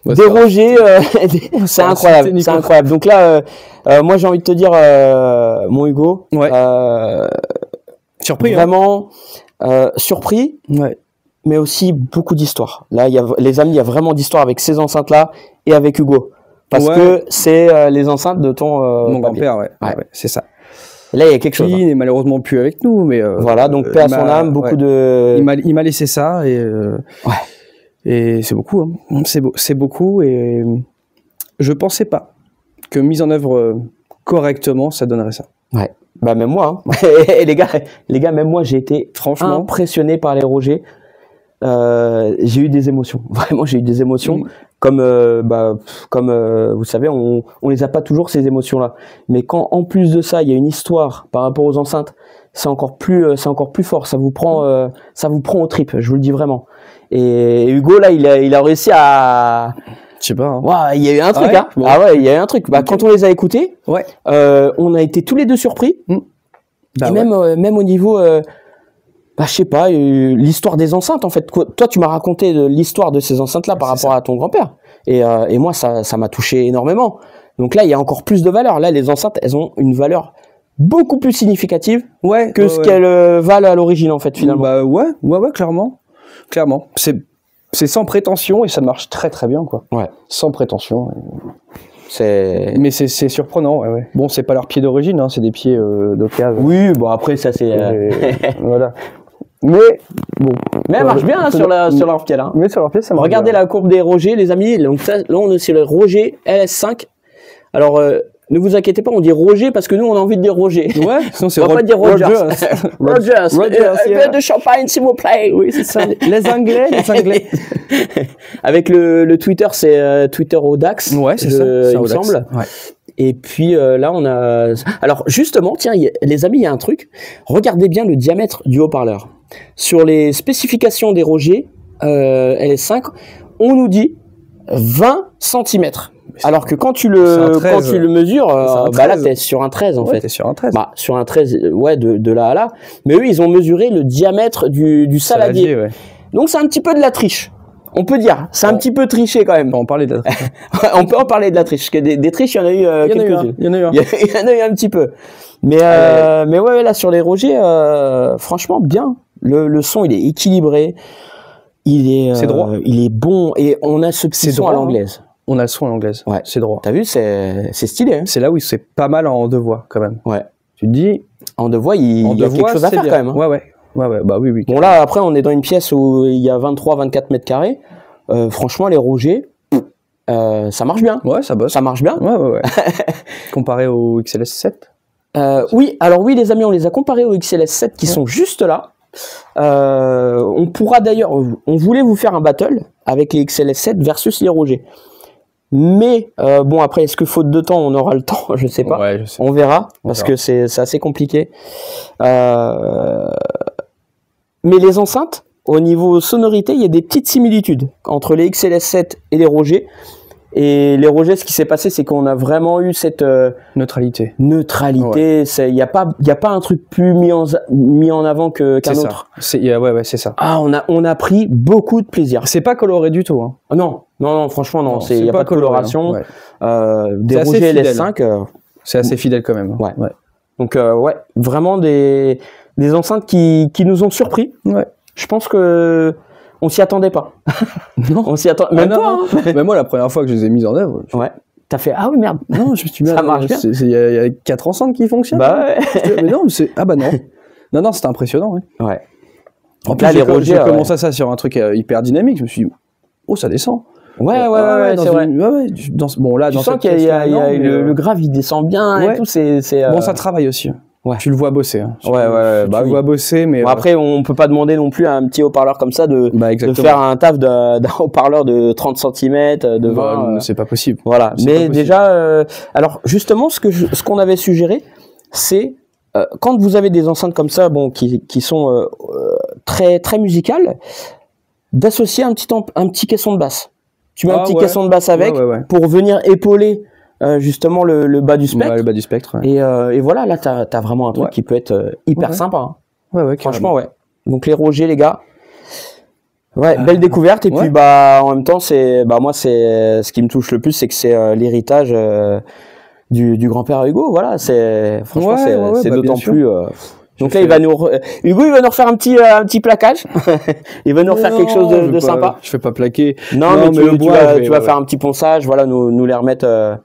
des Rogers, c'est incroyable, c'est incroyable. Donc là, moi, j'ai envie de te dire, mon Hugo, surpris, vraiment surpris. Ouais. Mais aussi beaucoup d'histoires. Là, les amis, il y a vraiment d'histoires avec ces enceintes-là et avec Hugo. Parce que c'est les enceintes de mon grand-père, ouais, c'est ça. Là, il y a quelque chose. Il n'est malheureusement plus avec nous, mais... voilà, donc paix à son âme, beaucoup de... Il m'a laissé ça, et c'est beaucoup. Hein. C'est beaucoup, et je pensais pas que mise en œuvre correctement, ça donnerait ça. Ouais. Bah même moi. Hein. Et les gars, même moi, j'ai été franchement impressionné par les Rogers. J'ai eu des émotions. Vraiment, j'ai eu des émotions. Comme vous savez, on les a pas toujours ces émotions-là. Mais quand en plus de ça, il y a une histoire par rapport aux enceintes, c'est encore plus fort. Ça vous prend aux tripes. Je vous le dis vraiment. Et Hugo là, il a réussi à. Je sais pas. Hein. Ouais, il y a eu un truc. Hein. Bon. Ah ouais, il y a eu un truc. Bah quand on les a écoutés, on a été tous les deux surpris. Et même au niveau. Je sais pas, l'histoire des enceintes en fait. Toi, tu m'as raconté l'histoire de ces enceintes-là par rapport à ton grand-père. Et moi, ça m'a touché énormément. Donc là, il y a encore plus de valeur. Là, les enceintes, elles ont une valeur beaucoup plus significative que ce qu'elles valent à l'origine en fait finalement. Bah ouais, clairement. C'est sans prétention et ça marche très très bien quoi. Ouais. Sans prétention. Mais c'est surprenant, ouais. Bon, c'est pas leurs pieds d'origine, hein, c'est des pieds d'occasion. Oui, bon après ça c'est. Voilà. Mais bon. Mais elle marche bien hein, sur leur pied là. Mais sur leur pied, ça marche. Regardez la courbe des Rogers, les amis. Donc là, on est sur le Roger LS5. Alors. Ne vous inquiétez pas, on dit Roger parce que nous on a envie de dire Roger. Ouais, sinon c'est on va pas dire Rogers. Rogers. Un peu de champagne s'il vous plaît. Oui, c'est ça. Les Anglais. Avec le Twitter, c'est Twitter Audax. Ouais, c'est ça. Il me semble. Ouais. Et puis là on a. Alors justement, tiens, les amis, il y a un truc. Regardez bien le diamètre du haut-parleur. Sur les spécifications des Roger LS5, on nous dit 20 cm. Alors que quand tu le mesures, là t'es sur un 13 en fait. T'es sur un 13. Bah sur un 13, de là à là. Mais eux ils ont mesuré le diamètre du saladier. Donc c'est un petit peu de la triche. On peut dire, c'est un petit peu triché quand même. On peut en parler de la triche. On peut en parler de la triche, parce que des triches, il y en a eu quelques-unes. Il y en a eu un petit peu. Mais ouais, là, sur les Roger, franchement, bien. Le son, il est équilibré. C'est droit. Il est bon. Et on a ce petit son à l'anglaise. On a le son à l'anglaise. Ouais. C'est droit. T'as vu, c'est stylé. Hein. C'est là où c'est pas mal en deux voix, quand même. Ouais. Tu te dis. En deux voix, il y a quelque chose à faire quand même. Hein. Ouais. Bah oui. Bon, là, après, on est dans une pièce où il y a 23-24 mètres carrés. Franchement, les Roger, ça marche bien. Ouais, ça bosse. Ça marche bien. Ouais. Comparé au XLS 7. Oui, alors oui, les amis, on les a comparés au XLS 7 qui sont juste là. On pourra d'ailleurs, on voulait vous faire un battle avec les XLS 7 versus les Roger. Mais bon, après, est-ce que faute de temps, on aura le temps? Je sais pas. Ouais, je sais. On verra, parce que c'est assez compliqué. Mais les enceintes, au niveau sonorité, il y a des petites similitudes entre les XLS 7 et les Roger. Et les Roger, ce qui s'est passé, c'est qu'on a vraiment eu cette neutralité. Ouais. Il y a pas un truc plus mis en avant qu'un autre. Ouais, c'est ça. Ah, on a pris beaucoup de plaisir. C'est pas coloré du tout. Hein. Non, franchement non. Il y a pas de coloration. Ouais. Des Roger LS5. C'est assez fidèle quand même. Ouais. Donc ouais, vraiment des enceintes qui nous ont surpris. Ouais. Je pense que on s'y attendait pas. Non. On s'y attendait. Même toi. Hein. Mais moi, la première fois que je les ai mises en œuvre. Ouais. T'as fait ah oui merde. Non, je me suis dit ça marche bien. Il y a 4 enceintes qui fonctionnent. Bah ouais. Mais non, bah non. Non, c'était impressionnant. Ouais. En plus, les Roger, j'ai commencé ça sur un truc hyper dynamique. Je me suis dit, oh, ça descend. Ouais, c'est vrai. Bon, là, tu sens qu'il y a le grave, il descend bien et tout. Bon, ça travaille aussi. Ouais. Tu le vois bosser. Hein. Tu le vois bosser, mais bon, après on peut pas demander non plus à un petit haut-parleur comme ça de faire un taf d'un haut-parleur de 30 cm, de 20. C'est pas possible. Voilà. Mais déjà, alors justement, ce qu'on avait suggéré, c'est quand vous avez des enceintes comme ça, bon, qui sont très très musicales, d'associer un petit caisson de basse. Tu mets un petit caisson de basse avec pour venir épauler. Justement le bas du spectre. Le bas du spectre. Ouais. Et voilà, là t'as vraiment un truc qui peut être hyper sympa. Hein. Ouais, franchement, ouais. Donc les Roger, les gars. Ouais, belle découverte. Et puis en même temps, moi c'est ce qui me touche le plus, c'est que c'est l'héritage du grand-père Hugo. Voilà, c'est d'autant plus. Donc là, Hugo, il va nous refaire un petit plaquage. Il va nous refaire quelque chose de sympa. Je fais pas plaquer. Non, mais tu vas faire un petit ponçage, voilà, nous les remettre.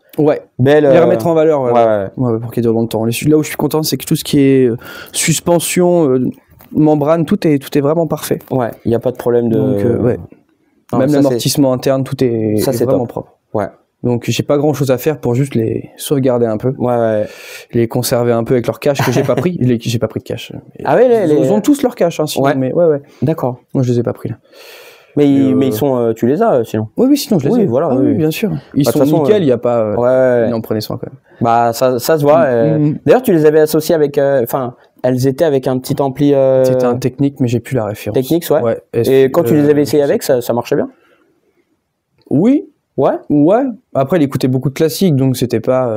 Belle. Les remettre en valeur. Pour qu'ils durent longtemps. Là où je suis content, c'est que tout ce qui est suspension, membrane, tout est vraiment parfait. Ouais, il y a pas de problème de. Donc, même l'amortissement interne, tout est vraiment propre. Ouais. Donc j'ai pas grand chose à faire pour juste les sauvegarder un peu, les conserver un peu avec leur cache que j'ai pas pris. J'ai pas pris de cache. Ah ouais, ils ont tous leur cache, hein, sinon, mais D'accord. Moi je les ai pas pris là. Mais ils sont, tu les as sinon. Oui, sinon je les ai. Voilà. Oui, bien sûr. Ils sont nickel, il y a pas. Ils en prenaient soin quand même. Bah ça se voit. D'ailleurs tu les avais associés avec, elles étaient avec un petit ampli. C'était un Technics, mais j'ai plus la référence. Technics, ouais. Et quand tu les avais essayés avec, ça marchait bien. Oui. Ouais. Après, il écoutait beaucoup de classiques, donc c'était pas.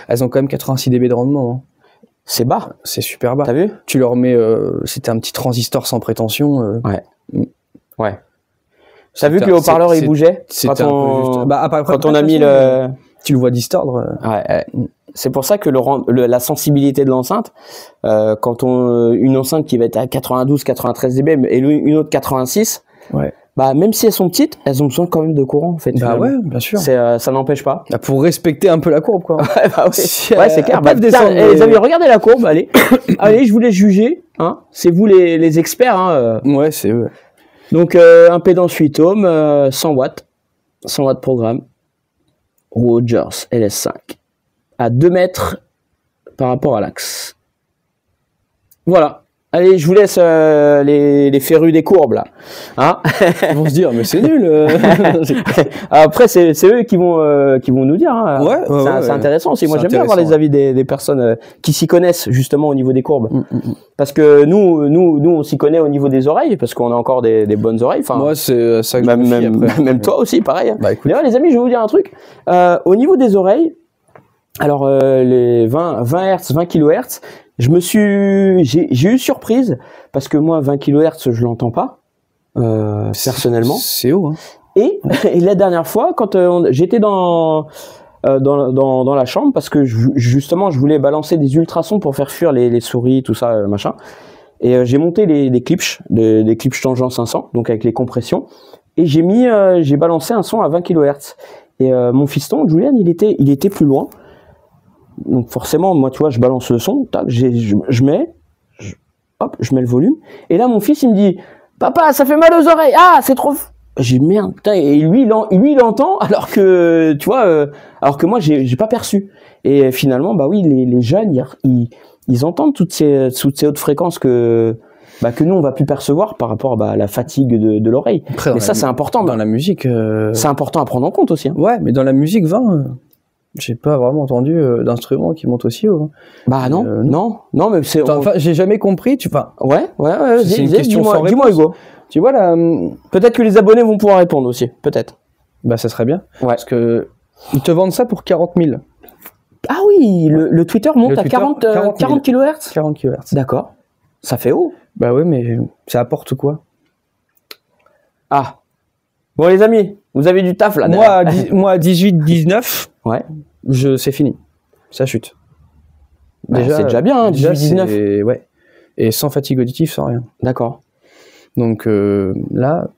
Elles ont quand même 86 dB de rendement. Hein. C'est bas. C'est super bas. T'as vu? Tu leur mets. C'était un petit transistor sans prétention. Ouais. T'as vu que le haut-parleur il bougeait quand on a mis le. Tu le vois distordre. Ouais. C'est pour ça que la sensibilité de l'enceinte, quand une enceinte qui va être à 92-93 dB et une autre 86. Ouais. Bah, même si elles sont petites, elles ont besoin quand même de courant, en fait. Bah ouais, bien sûr. Ça n'empêche pas. Bah, pour respecter un peu la courbe, quoi. Ouais, c'est clair. Les amis, regardez la courbe, allez. Allez, je vous laisse juger, hein. C'est vous les experts, hein. Ouais, c'est eux. Donc, impédance 8 ohms, 100 watts. 100 watts programme. Rogers LS5. À 2 mètres par rapport à l'axe. Voilà. Allez, je vous laisse les férus des courbes là, hein. Ils vont se dire mais c'est nul. Après c'est eux qui vont nous dire. Hein. C'est intéressant aussi. Moi j'aime bien avoir les avis des personnes qui s'y connaissent justement au niveau des courbes. Parce que nous on s'y connaît au niveau des oreilles parce qu'on a encore des bonnes oreilles. Enfin, moi c'est ça que même toi aussi pareil. Bah, écoute. D'ailleurs les amis, je vais vous dire un truc. Au niveau des oreilles, alors les 20 Hz, 20 kHz. J'ai eu surprise parce que moi 20 kHz je l'entends pas personnellement. C'est haut. Hein. Et la dernière fois, quand j'étais dans la chambre, parce que justement, je voulais balancer des ultrasons pour faire fuir les souris, tout ça, machin. Et j'ai monté des Klipsch, des Klipsch Tangent 500, donc avec les compressions. Et j'ai balancé un son à 20 kHz. Et mon fiston, Julian, il était plus loin. Donc forcément, moi, tu vois, je balance le son, tac, je mets le volume. Et là, mon fils, il me dit, papa, ça fait mal aux oreilles. Ah, c'est trop. J'ai dit, merde, putain. Et lui, il entend, alors que, tu vois, alors que moi, j'ai pas perçu. Et finalement, bah oui, les jeunes, ils entendent toutes ces hautes fréquences que nous, on va plus percevoir par rapport à la fatigue de l'oreille. Mais ça, c'est important. Dans la musique. C'est important à prendre en compte aussi. Hein. Ouais, mais dans la musique 20, j'ai pas vraiment entendu d'instruments qui montent aussi haut. Hein. Bah non, mais c'est. Enfin, j'ai jamais compris. Ouais. C'est une question sans réponse. Dis-moi, Hugo. Tu vois là, peut-être que les abonnés vont pouvoir répondre aussi, peut-être. Bah ça serait bien. Ouais. Parce que ils te vendent ça pour 40 000. Ah oui, le Twitter monte à 40 kHz. 40 kHz. D'accord. Ça fait haut. Bah ouais, mais ça apporte quoi? Ah. Bon les amis, vous avez du taf là. Moi à 18, 19. Ouais. C'est fini. Ça chute. Bah, c'est déjà bien, hein, 18, 19. Ouais. Et sans fatigue auditive, sans rien. D'accord. Donc là.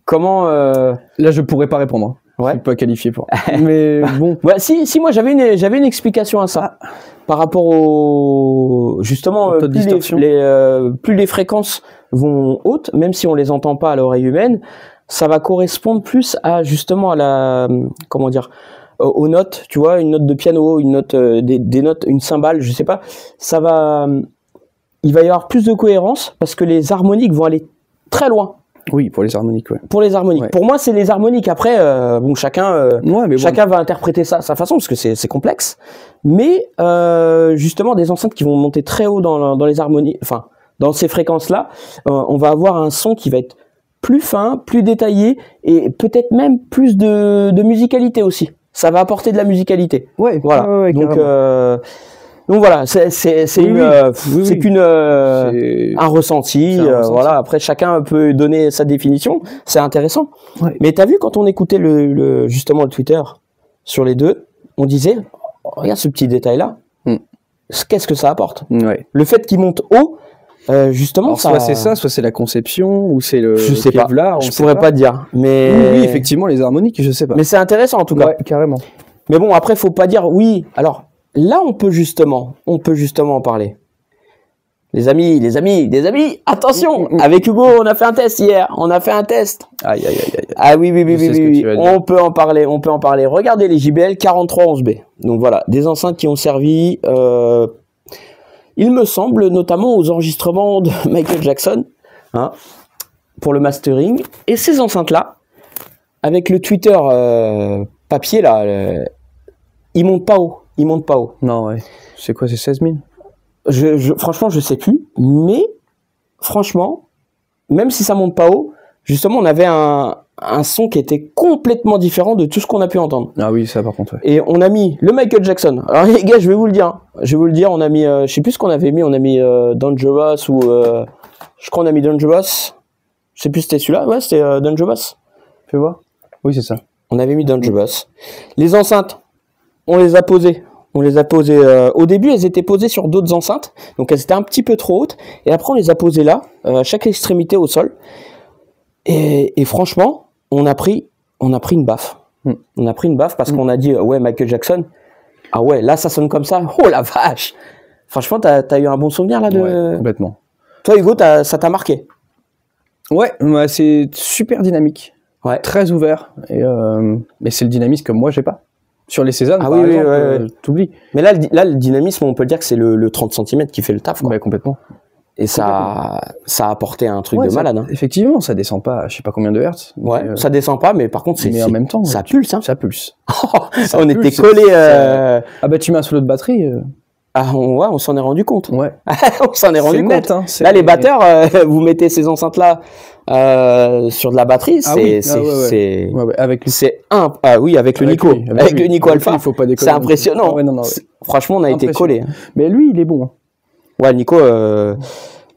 Comment Là, je pourrais pas répondre. Ouais. Je suis pas qualifié pour. Mais bon. Ouais, si moi j'avais une explication à ça. Par rapport au justement plus les fréquences vont hautes, même si on les entend pas à l'oreille humaine, ça va correspondre plus à justement à la aux notes, tu vois, une note de piano, une note des notes, une cymbale, je sais pas, il va y avoir plus de cohérence parce que les harmoniques vont aller très loin. Oui, pour les harmoniques, ouais. Pour les harmoniques. Ouais. Pour moi, c'est les harmoniques. Après, chacun va interpréter ça à sa façon parce que c'est complexe. Mais justement, des enceintes qui vont monter très haut dans les harmonies, enfin dans ces fréquences-là, on va avoir un son qui va être plus fin, plus détaillé et peut-être même plus de musicalité aussi. Ça va apporter de la musicalité. Ouais. Voilà. Ouais, donc voilà, c'est un ressenti. Voilà. Après, chacun peut donner sa définition. C'est intéressant. Ouais. Mais t'as vu quand on écoutait justement le Twitter sur les deux, on disait, regarde ce petit détail là. Qu'est-ce que ça apporte? Ouais. Le fait qu'il monte haut, justement. Alors, soit c'est ça, soit c'est la conception, ou c'est le. Je sais Kevlar, pas. Je pourrais pas dire. Mais oui, effectivement, les harmoniques, je sais pas. Mais c'est intéressant en tout cas. Ouais, carrément. Mais bon, après, faut pas dire oui. Alors. Là, on peut justement en parler. Les amis, attention! Avec Hugo, on a fait un test hier. Aïe. Ah oui. On peut en parler. Regardez les JBL 4311B. Donc voilà, des enceintes qui ont servi, il me semble, notamment aux enregistrements de Michael Jackson, hein, pour le mastering. Et ces enceintes-là, avec le Twitter papier, là, ils montent pas haut. Non, ouais. C'est quoi, c'est 16 000? Franchement, je sais plus. Mais, franchement, même si ça monte pas haut, justement, on avait un son qui était complètement différent de tout ce qu'on a pu entendre. Ah oui, ça par contre, ouais. Et on a mis le Michael Jackson. Alors les gars, je vais vous le dire, on a mis, je sais plus ce qu'on avait mis, on a mis Dangerous ou... je crois qu'on a mis Dangerous. Je sais plus si c'était celui-là. Ouais, c'était Dangerous. Fais voir. Oui, c'est ça. On avait mis Dangerous. Les enceintes, on les a posées. Au début, elles étaient posées sur d'autres enceintes, donc elles étaient un petit peu trop hautes. Et après, on les a posées là, à chaque extrémité au sol. Et franchement, on a pris une baffe. On a pris une baffe parce qu'on a dit ouais, Michael Jackson. Ah ouais, là ça sonne comme ça. Oh la vache. Franchement, t'as eu un bon souvenir là de. Ouais, complètement. Toi, Hugo, ça t'a marqué? Ouais, c'est super dynamique. Ouais. Très ouvert. Mais c'est le dynamisme que moi j'ai pas. Sur les Cézanne, par exemple, ouais. T'oublies. Mais là, le dynamisme, on peut dire que c'est le 30 cm qui fait le taf, quoi. Ouais, complètement. Et ça a apporté un truc de malade. Hein. Effectivement, ça descend pas à je sais pas combien de hertz. Ouais, ça descend pas, mais par contre, en même temps, ça pulse. Hein. Ça pulse. On était collés. Ah bah tu mets un solo de batterie. Ah on s'en est rendu compte. Ouais. On s'en est rendu compte. Net, hein, là, les batteurs, vous mettez ces enceintes-là sur de la batterie, c'est avec le Nico, avec le Nico Alpha. Il faut pas déconner. C'est impressionnant. Ouais, non, franchement, on a été collés. Mais lui, il est bon. Ouais, Nico.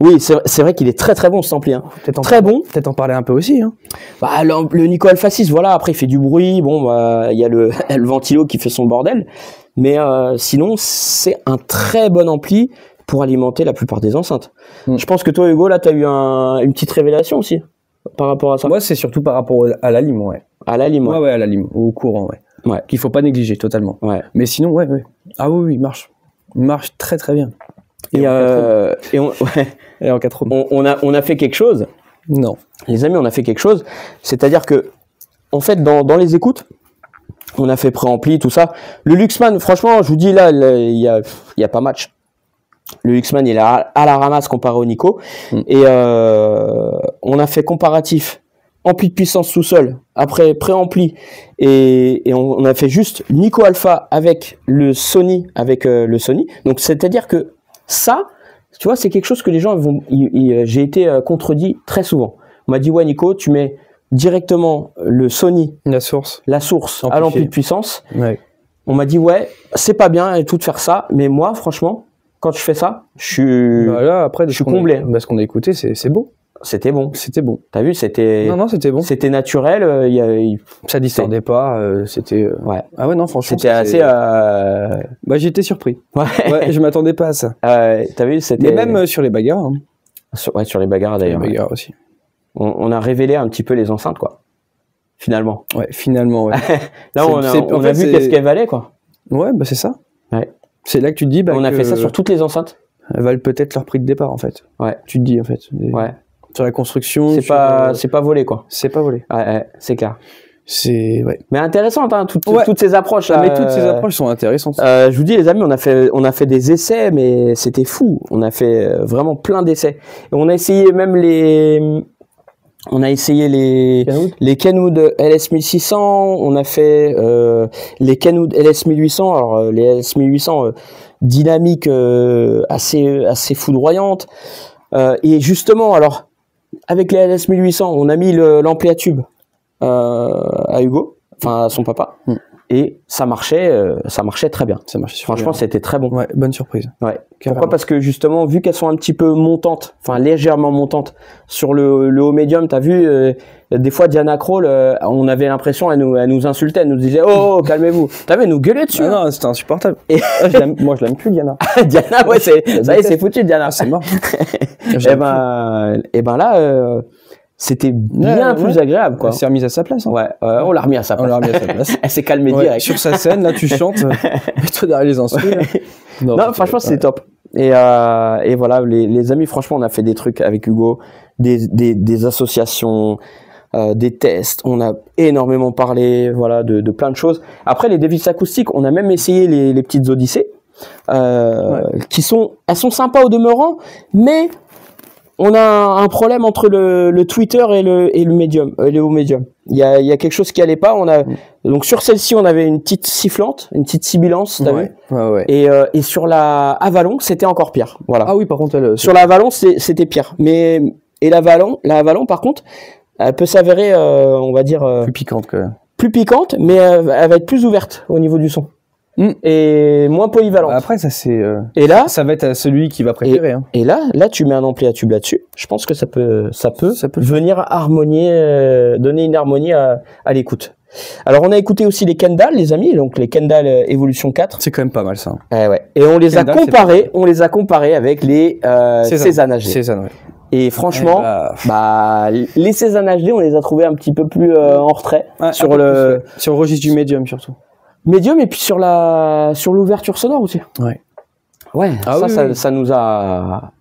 Oui, c'est vrai qu'il est très très bon ce ampli. Hein. Très bon. Peut-être en parler un peu aussi. Hein. Bah, le Nico Alpha 6, voilà, après il fait du bruit. Bon, bah, il y a le ventilo qui fait son bordel. Mais sinon, c'est un très bon ampli pour alimenter la plupart des enceintes. Je pense que toi, Hugo, là, tu as eu une petite révélation aussi par rapport à ça. Moi, c'est surtout par rapport à la lime, ouais. À la lime, ouais. Ouais, à la lime, au courant, ouais. Ouais. Qu'il faut pas négliger totalement. Ouais. Mais sinon, ouais. Ah oui, il marche. Il marche très très bien. Et en 4 ohms. On a fait quelque chose. Non. Les amis, on a fait quelque chose. C'est-à-dire que, en fait, dans les écoutes, on a fait préampli, tout ça. Le Luxman, franchement, je vous dis là, il y a pas match. Le Luxman, il est à la ramasse comparé au Nico. Et on a fait comparatif. Ampli de puissance tout seul, après préampli, et on a fait juste Nico Alpha avec le Sony, Donc c'est-à-dire que ça, tu vois, c'est quelque chose que les gens j'ai été contredit très souvent. On m'a dit ouais Nico, tu mets directement le Sony, la source à l'ampli de puissance. Ouais. On m'a dit ouais, c'est pas bien et tout de faire ça, mais moi franchement, quand je fais ça, je suis comblé. Ce qu'on a écouté, c'est beau. C'était bon. T'as vu, c'était... Non, c'était bon. C'était naturel. Ça distordait pas. C'était... Ouais. Ah ouais, non, franchement. C'était assez... Bah, j'étais surpris. Ouais, je m'attendais pas à ça. T'as vu, c'était... Mais même sur les bagarres. Hein. Sur les bagarres, d'ailleurs. Les bagarres aussi. On a révélé un petit peu les enceintes, quoi. Finalement. Ouais, finalement, ouais. Là, on a vu qu'est-ce qu'elles valaient, quoi. Ouais, bah c'est ça. Ouais. C'est là que tu te dis... Bah, on a fait ça sur toutes les enceintes. Elles valent peut-être leur prix de départ, en fait. Ouais. Tu te dis, en fait. Ouais. Sur la construction, c'est pas volé, quoi. C'est pas volé. Ouais, c'est clair. Ouais. Mais intéressante, hein, toutes ces approches. Mais toutes ces approches sont intéressantes. Je vous dis, les amis, on a fait des essais, mais c'était fou. On a fait vraiment plein d'essais. Et on a essayé même les Kenwood LS1600. On a fait les Kenwood LS1800. Alors les LS1800 dynamiques assez foudroyantes. Et justement, alors avec les LS1800, on a mis l'ampli à tube à Hugo, enfin à son papa, et ça marchait très bien. Ça marchait franchement, c'était très bon. Ouais, bonne surprise. Ouais. Pourquoi ? Parce que justement, vu qu'elles sont un petit peu montantes, enfin légèrement montantes sur le haut médium, t'as vu, des fois Diana Krall, on avait l'impression, elle nous insultait, elle nous disait oh calmez-vous. T'as vu, elle nous gueulait dessus. Ah non, c'était insupportable. Et moi je l'aime plus Diana. Diana, ouais, ça y est, c'est foutu Diana. C'est mort. et ben là. C'était bien plus agréable, quoi. Elle s'est remise à sa place. Hein. Ouais, on l'a remis à sa place. Elle s'est calmée direct. Sur sa scène, là, tu chantes, mets-toi derrière les instruments. Non, franchement, c'était top. Et voilà, les amis, franchement, on a fait des trucs avec Hugo, des associations, des tests. On a énormément parlé, voilà, de plein de choses. Après, les devices acoustiques, on a même essayé les petites Odyssées, elles sont sympas au demeurant, mais on a un problème entre le Twitter et le médium, le haut médium. Il y a quelque chose qui allait pas. Donc sur celle-ci, on avait une petite sifflante, une petite sibilance, t'as vu ? Ouais. Et sur la Avalon, c'était encore pire. Voilà. Ah oui, par contre, sur la Avalon, c'était pire. Et la Avalon, par contre, elle peut s'avérer, on va dire, plus piquante quand même. Plus piquante, mais elle va être plus ouverte au niveau du son. Et moins polyvalente. Après, ça c'est. Et là, ça va être à celui qui va préférer. Et là, tu mets un ampli à tube là-dessus. Je pense que ça peut venir harmonier, donner une harmonie à l'écoute. Alors, on a écouté aussi les Kendall, les amis, donc les Kendall Evolution 4. C'est quand même pas mal ça. Ouais. Et on les a comparés avec les Cézanne HD. Cézanne, ouais. Et franchement, les Cézanne HD, on les a trouvés un petit peu plus en retrait sur le registre du médium surtout. Médium et puis sur l'ouverture sonore aussi. Ouais. Ça nous a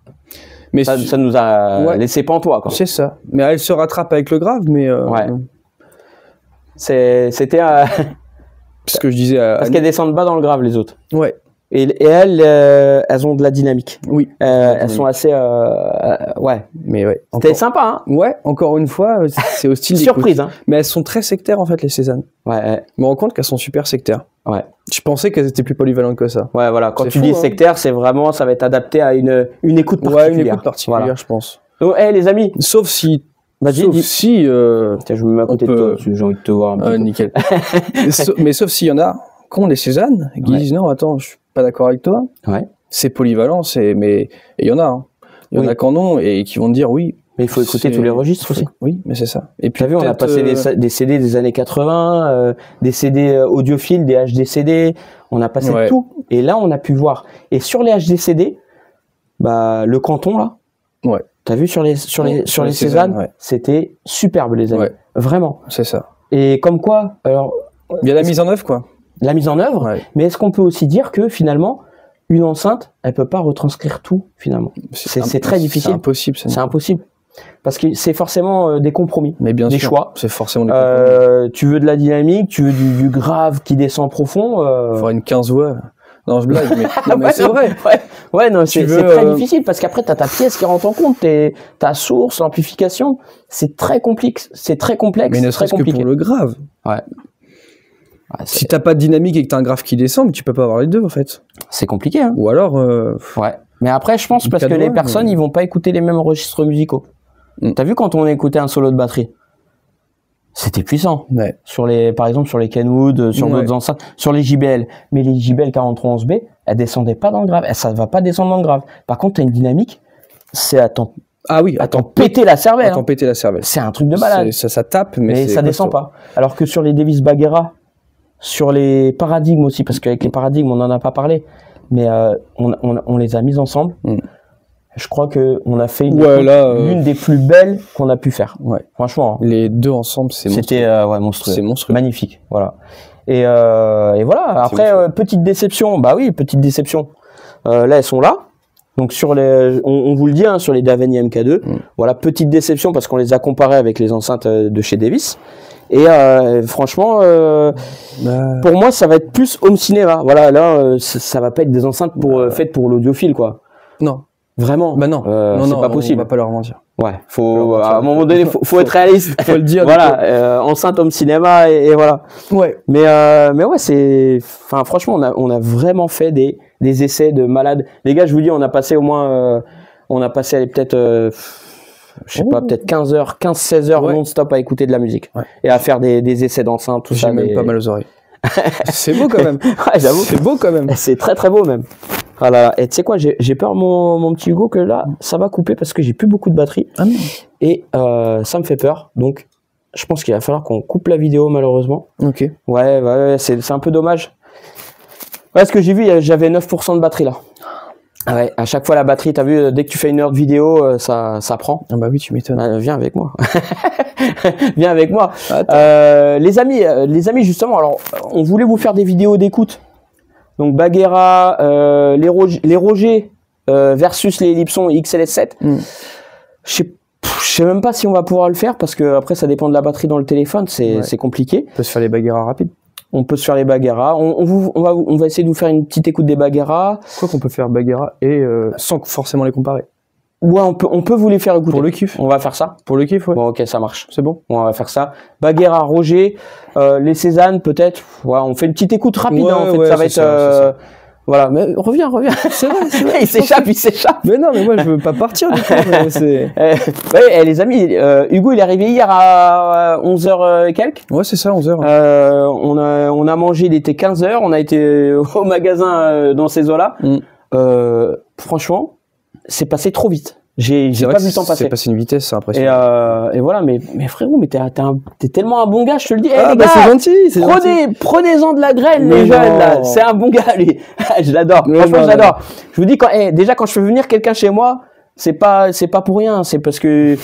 ça nous a laissé pantois, quoi. C'est ça. Mais elle se rattrape avec le grave, mais c'était ce que je disais parce qu'elles descendent bas dans le grave les autres. Ouais. Et elles ont de la dynamique. Oui. Elles sont assez Mais ouais. C'était sympa, hein. Ouais, encore une fois, c'est au style surprise, hein. Mais elles sont très sectaires en fait, les Cézanne. Ouais. Je me rends compte qu'elles sont super sectaires. Ouais. Je pensais qu'elles étaient plus polyvalentes que ça. Ouais, voilà. Quand tu dis sectaire, c'est vraiment, ça va être adapté à une écoute particulière. Ouais, une écoute particulière, voilà. Je pense. Donc, les amis. Sauf si. Vas-y, si. Tiens, je me mets à côté de toi, j'ai envie de te voir un peu. Nickel. Mais sauf s'il y en a qui ont des Cézanne, qui disent non, attends, je suis pas d'accord avec toi. Ouais. C'est polyvalent, mais il y en a. Hein. Il y en a qui en ont et qui vont te dire oui. Mais il faut écouter tous les registres aussi. Oui, mais c'est ça. Et puis, t'as vu, on a passé des CD des années 80, des CD audiophiles, des HD-CD, on a passé tout. Et là, on a pu voir. Et sur les HD-CD, bah, le Canton, là, t'as vu sur les Cézanne, c'était superbe, les amis. Vraiment. C'est ça. Et comme quoi, alors... Il y a la mise en œuvre, quoi. La mise en œuvre, mais est-ce qu'on peut aussi dire que, finalement, une enceinte, elle peut pas retranscrire tout, finalement. C'est très difficile. C'est impossible. C'est impossible. Parce que c'est forcément des compromis, des choix. C'est forcément des compromis. Tu veux de la dynamique, tu veux du grave qui descend profond. Il faudrait une 15 voix. Non, je blague, mais c'est vrai. Non, c'est très difficile parce qu'après, tu as ta pièce qui rentre en compte, ta source, l'amplification. C'est très complexe. Mais ne serait-ce que pour le grave. Si t'as pas de dynamique et que t'as un grave qui descend, mais tu peux pas avoir les deux, en fait. C'est compliqué, hein. Ou alors... Mais après, je pense parce que les personnes, ils vont pas écouter les mêmes registres musicaux. T'as vu quand on écoutait un solo de batterie, c'était puissant. Par exemple sur les Kenwood, sur d'autres enceintes, sur les JBL. Mais les JBL 4311B, elles descendaient pas dans le grave. Ça va pas descendre dans le grave. Par contre, t'as une dynamique, c'est à t'en péter la cervelle. C'est un truc de malade. Ça tape, mais ça descend pas. Alors que sur les Davis Bagheera, sur les paradigmes aussi, parce qu'avec les paradigmes, on en a pas parlé, mais on les a mis ensemble. Je crois que on a fait l'une des plus belles qu'on a pu faire. Franchement. Les deux ensemble, c'était monstrueux. C'est monstrueux. Magnifique. Voilà. Et voilà. Après, petite déception. Bah oui, petite déception. Là, elles sont là. Donc sur on vous le dit, sur les Daveni MK2. Voilà, petite déception parce qu'on les a comparées avec les enceintes de chez Davis. Et franchement, pour moi, ça va être plus home cinéma. Voilà, là, ça va pas être des enceintes faites pour l'audiophile, quoi. Non. Vraiment? Bah non, c'est pas possible. On va pas leur mentir. À un moment donné, faut être réaliste. Faut le dire. Voilà, enceinte home cinéma et voilà. Mais ouais, franchement, on a vraiment fait des essais de malades. Les gars, je vous dis, on a passé peut-être, je sais pas, peut-être 15-16 heures non-stop à écouter de la musique et à faire des essais d'enceinte, tout ça. J'ai même pas mal aux oreilles. C'est beau quand même. J'avoue. C'est beau quand même. C'est très très beau même. Voilà. Et tu sais quoi, j'ai peur mon petit Hugo que là ça va couper parce que j'ai plus beaucoup de batterie et ça me fait peur. Donc je pense qu'il va falloir qu'on coupe la vidéo malheureusement. Ok. Ouais, c'est un peu dommage. Ouais, ce que j'ai vu, j'avais 9% de batterie là. Ouais, à chaque fois la batterie, t'as vu, dès que tu fais une heure de vidéo, ça prend. Ah bah oui, tu m'étonnes. Viens avec moi. Viens avec moi. Les amis, justement, alors, on voulait vous faire des vidéos d'écoute. Donc, Bagheera, les Roger versus les Ellipson XLS7. Je sais même pas si on va pouvoir le faire parce que après, ça dépend de la batterie dans le téléphone. C'est compliqué. On peut se faire les Bagheera rapides. On peut se faire les Bagheera. On va essayer de vous faire une petite écoute des Bagheera. Quoi qu'on peut faire Bagheera et sans forcément les comparer. Ouais, on peut vous les faire écouter. Pour le kiff. On va faire ça. Pour le kiff, ouais. Bon, ok, ça marche. C'est bon. On va faire ça. Bagheera, Roger, les Cézanne, peut-être. Ouais, on fait une petite écoute rapide. En fait, ça va être. Voilà, mais reviens. C'est vrai. Il s'échappe. Mais non, mais moi, je veux pas partir du coup. Les amis, Hugo, il est arrivé hier à 11h et quelques. Ouais, c'est ça, 11h. On a mangé, il était 15h. On a été au magasin dans ces eaux-là. Franchement, c'est passé trop vite. J'ai pas vu le temps passer. C'est passé une vitesse, c'est impressionnant. Et voilà, mais frérot, mais t'es tellement un bon gars, je te le dis. Ah, les bah gars, c'est gentil. Prenez-en de la graine, les jeunes, là. C'est un bon gars, lui. Je l'adore. Franchement, j'adore. Je vous dis, déjà, quand je fais venir quelqu'un chez moi, c'est pas pour rien. C'est parce que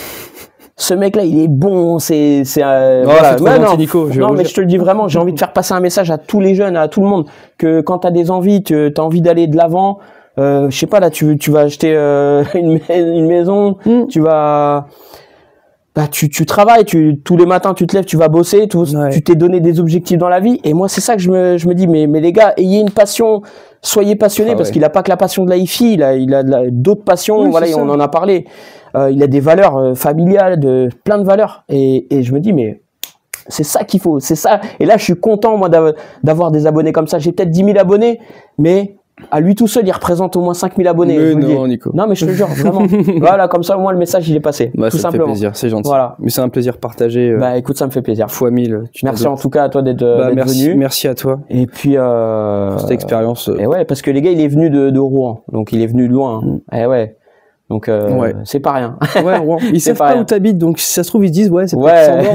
ce mec-là, il est bon. Voilà. Non, Nico, mais je te le dis vraiment, j'ai envie de faire passer un message à tous les jeunes, à tout le monde, que quand t'as des envies, t'as envie d'aller de l'avant. Je sais pas, là, tu vas acheter une maison, tu vas, tu travailles, tous les matins, tu te lèves, tu vas bosser, tu t'es donné des objectifs dans la vie. Et moi, c'est ça que je me dis, mais les gars, ayez une passion, soyez passionnés, parce qu'il a pas que la passion de la hi-fi, il a d'autres passions, voilà, et on en a parlé. Il a des valeurs familiales, plein de valeurs. Et je me dis, mais c'est ça qu'il faut, c'est ça. Et là, je suis content, moi, d'avoir des abonnés comme ça. J'ai peut-être 10 000 abonnés, mais à lui tout seul, il représente au moins 5 000 abonnés. Mais non, Nico. Non, mais je te jure, vraiment. Voilà, comme ça, au moins, le message, il est passé. Tout ça simplement. Me fait plaisir, c'est gentil. Voilà. Mais c'est un plaisir partagé. Écoute, ça me fait plaisir. Fois 1000. Merci en tout cas à toi d'être venu. Merci à toi. Et puis, pour cette expérience. Et ouais, parce que les gars, il est venu de Rouen. Donc, il est venu de loin. Et ouais. Donc c'est pas rien. Ouais, ils savent pas où t'habites, donc si ça se trouve ils se disent ouais c'est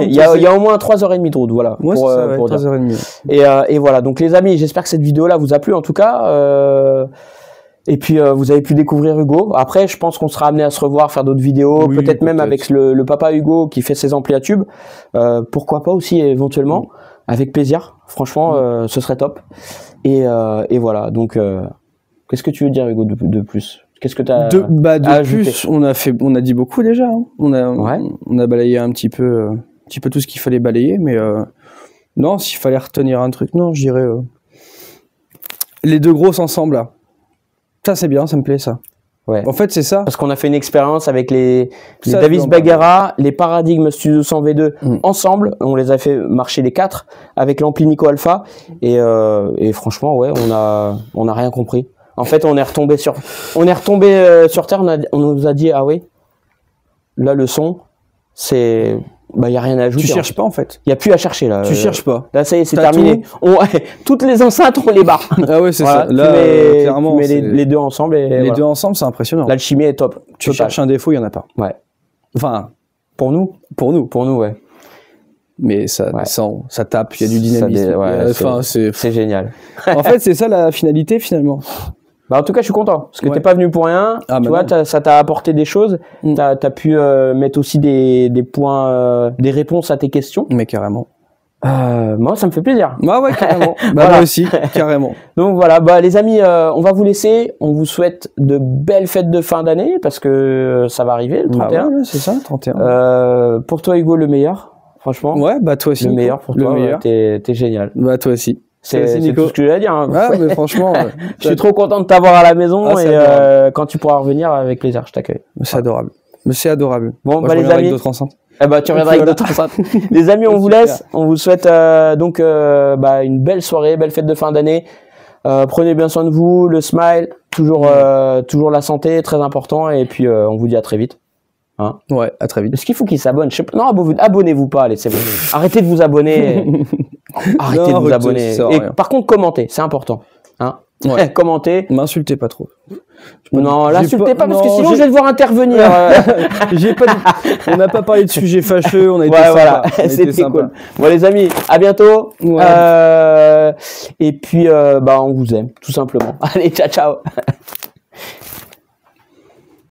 il y a au moins 3h30 de route, voilà. Ouais, pour 3h30. Et voilà, donc les amis, j'espère que cette vidéo là vous a plu en tout cas. Et puis vous avez pu découvrir Hugo. Après, je pense qu'on sera amené à se revoir, faire d'autres vidéos, peut-être même avec le papa Hugo qui fait ses amplis à tube. Pourquoi pas aussi éventuellement, avec plaisir. Franchement, ce serait top. Et voilà. Donc, qu'est-ce que tu veux dire Hugo de plus? Qu'est-ce que tu as de plus, on a dit beaucoup déjà. Hein. On a balayé un petit peu tout ce qu'il fallait balayer, mais non, s'il fallait retenir un truc, non, je dirais les deux grosses ensemble là. Ça c'est bien, ça me plaît ça. Ouais. En fait c'est ça. Parce qu'on a fait une expérience avec les Davis Bagheera, les Paradigm Studio 100 V2 ensemble. On les a fait marcher les 4 avec l'ampli Nico Alpha et franchement ouais, on a rien compris. En fait, on est retombé sur terre. On nous a dit ah oui, là le son, c'est y a rien à ajouter. Tu cherches pas en fait. Il y a plus à chercher là. Tu cherches pas. Là ça y est, c'est terminé. Toutes les enceintes on les barre. Ah ouais, c'est ça. Là clairement, tu mets les deux ensemble et les deux ensemble, c'est impressionnant. L'alchimie est top. Tu cherches un défaut, il y en a pas. Ouais. Enfin, pour nous, ouais. Mais ça tape, il y a du dynamisme. C'est génial. En fait, c'est ça la finalité finalement. En tout cas, je suis content parce que t'es pas venu pour rien. Tu vois, ça t'a apporté des choses. T'as pu mettre aussi des points, des réponses à tes questions. Mais carrément. Moi, ça me fait plaisir. Ouais, carrément. Moi aussi, carrément. Donc voilà, les amis, on va vous laisser. On vous souhaite de belles fêtes de fin d'année parce que ça va arriver le 31. Ouais, c'est ça, le 31. Pour toi, Hugo, le meilleur. Franchement. Ouais, toi aussi. Le meilleur pour toi. T'es génial. Toi aussi. C'est tout ce que j'ai à dire. Hein. Ouais, mais franchement, je suis trop content de t'avoir à la maison et quand tu pourras revenir, avec plaisir, je t'accueille. C'est adorable. C'est adorable. Bon, les amis. Avec d'autres enceintes. Tu reviendras avec d'autres enceintes. Les amis, on vous laisse. On vous souhaite donc une belle soirée, belle fête de fin d'année. Prenez bien soin de vous, le smile, toujours la santé, très important. Et puis on vous dit à très vite. Hein? Ouais, à très vite. Est-ce qu'il faut qu'ils s'abonnent? Non, abonnez-vous pas, allez, c'est bon. Arrêtez de vous abonner. Arrêtez de vous abonner. Et par contre, commentez, c'est important. Hein? Ouais. Commentez. M'insultez pas trop. Non, l'insultez pas parce que sinon je vais devoir intervenir. On n'a pas parlé de sujets fâcheux, on a été sympa. C'était cool. Bon les amis, à bientôt. Ouais. Et puis on vous aime, tout simplement. Allez, ciao.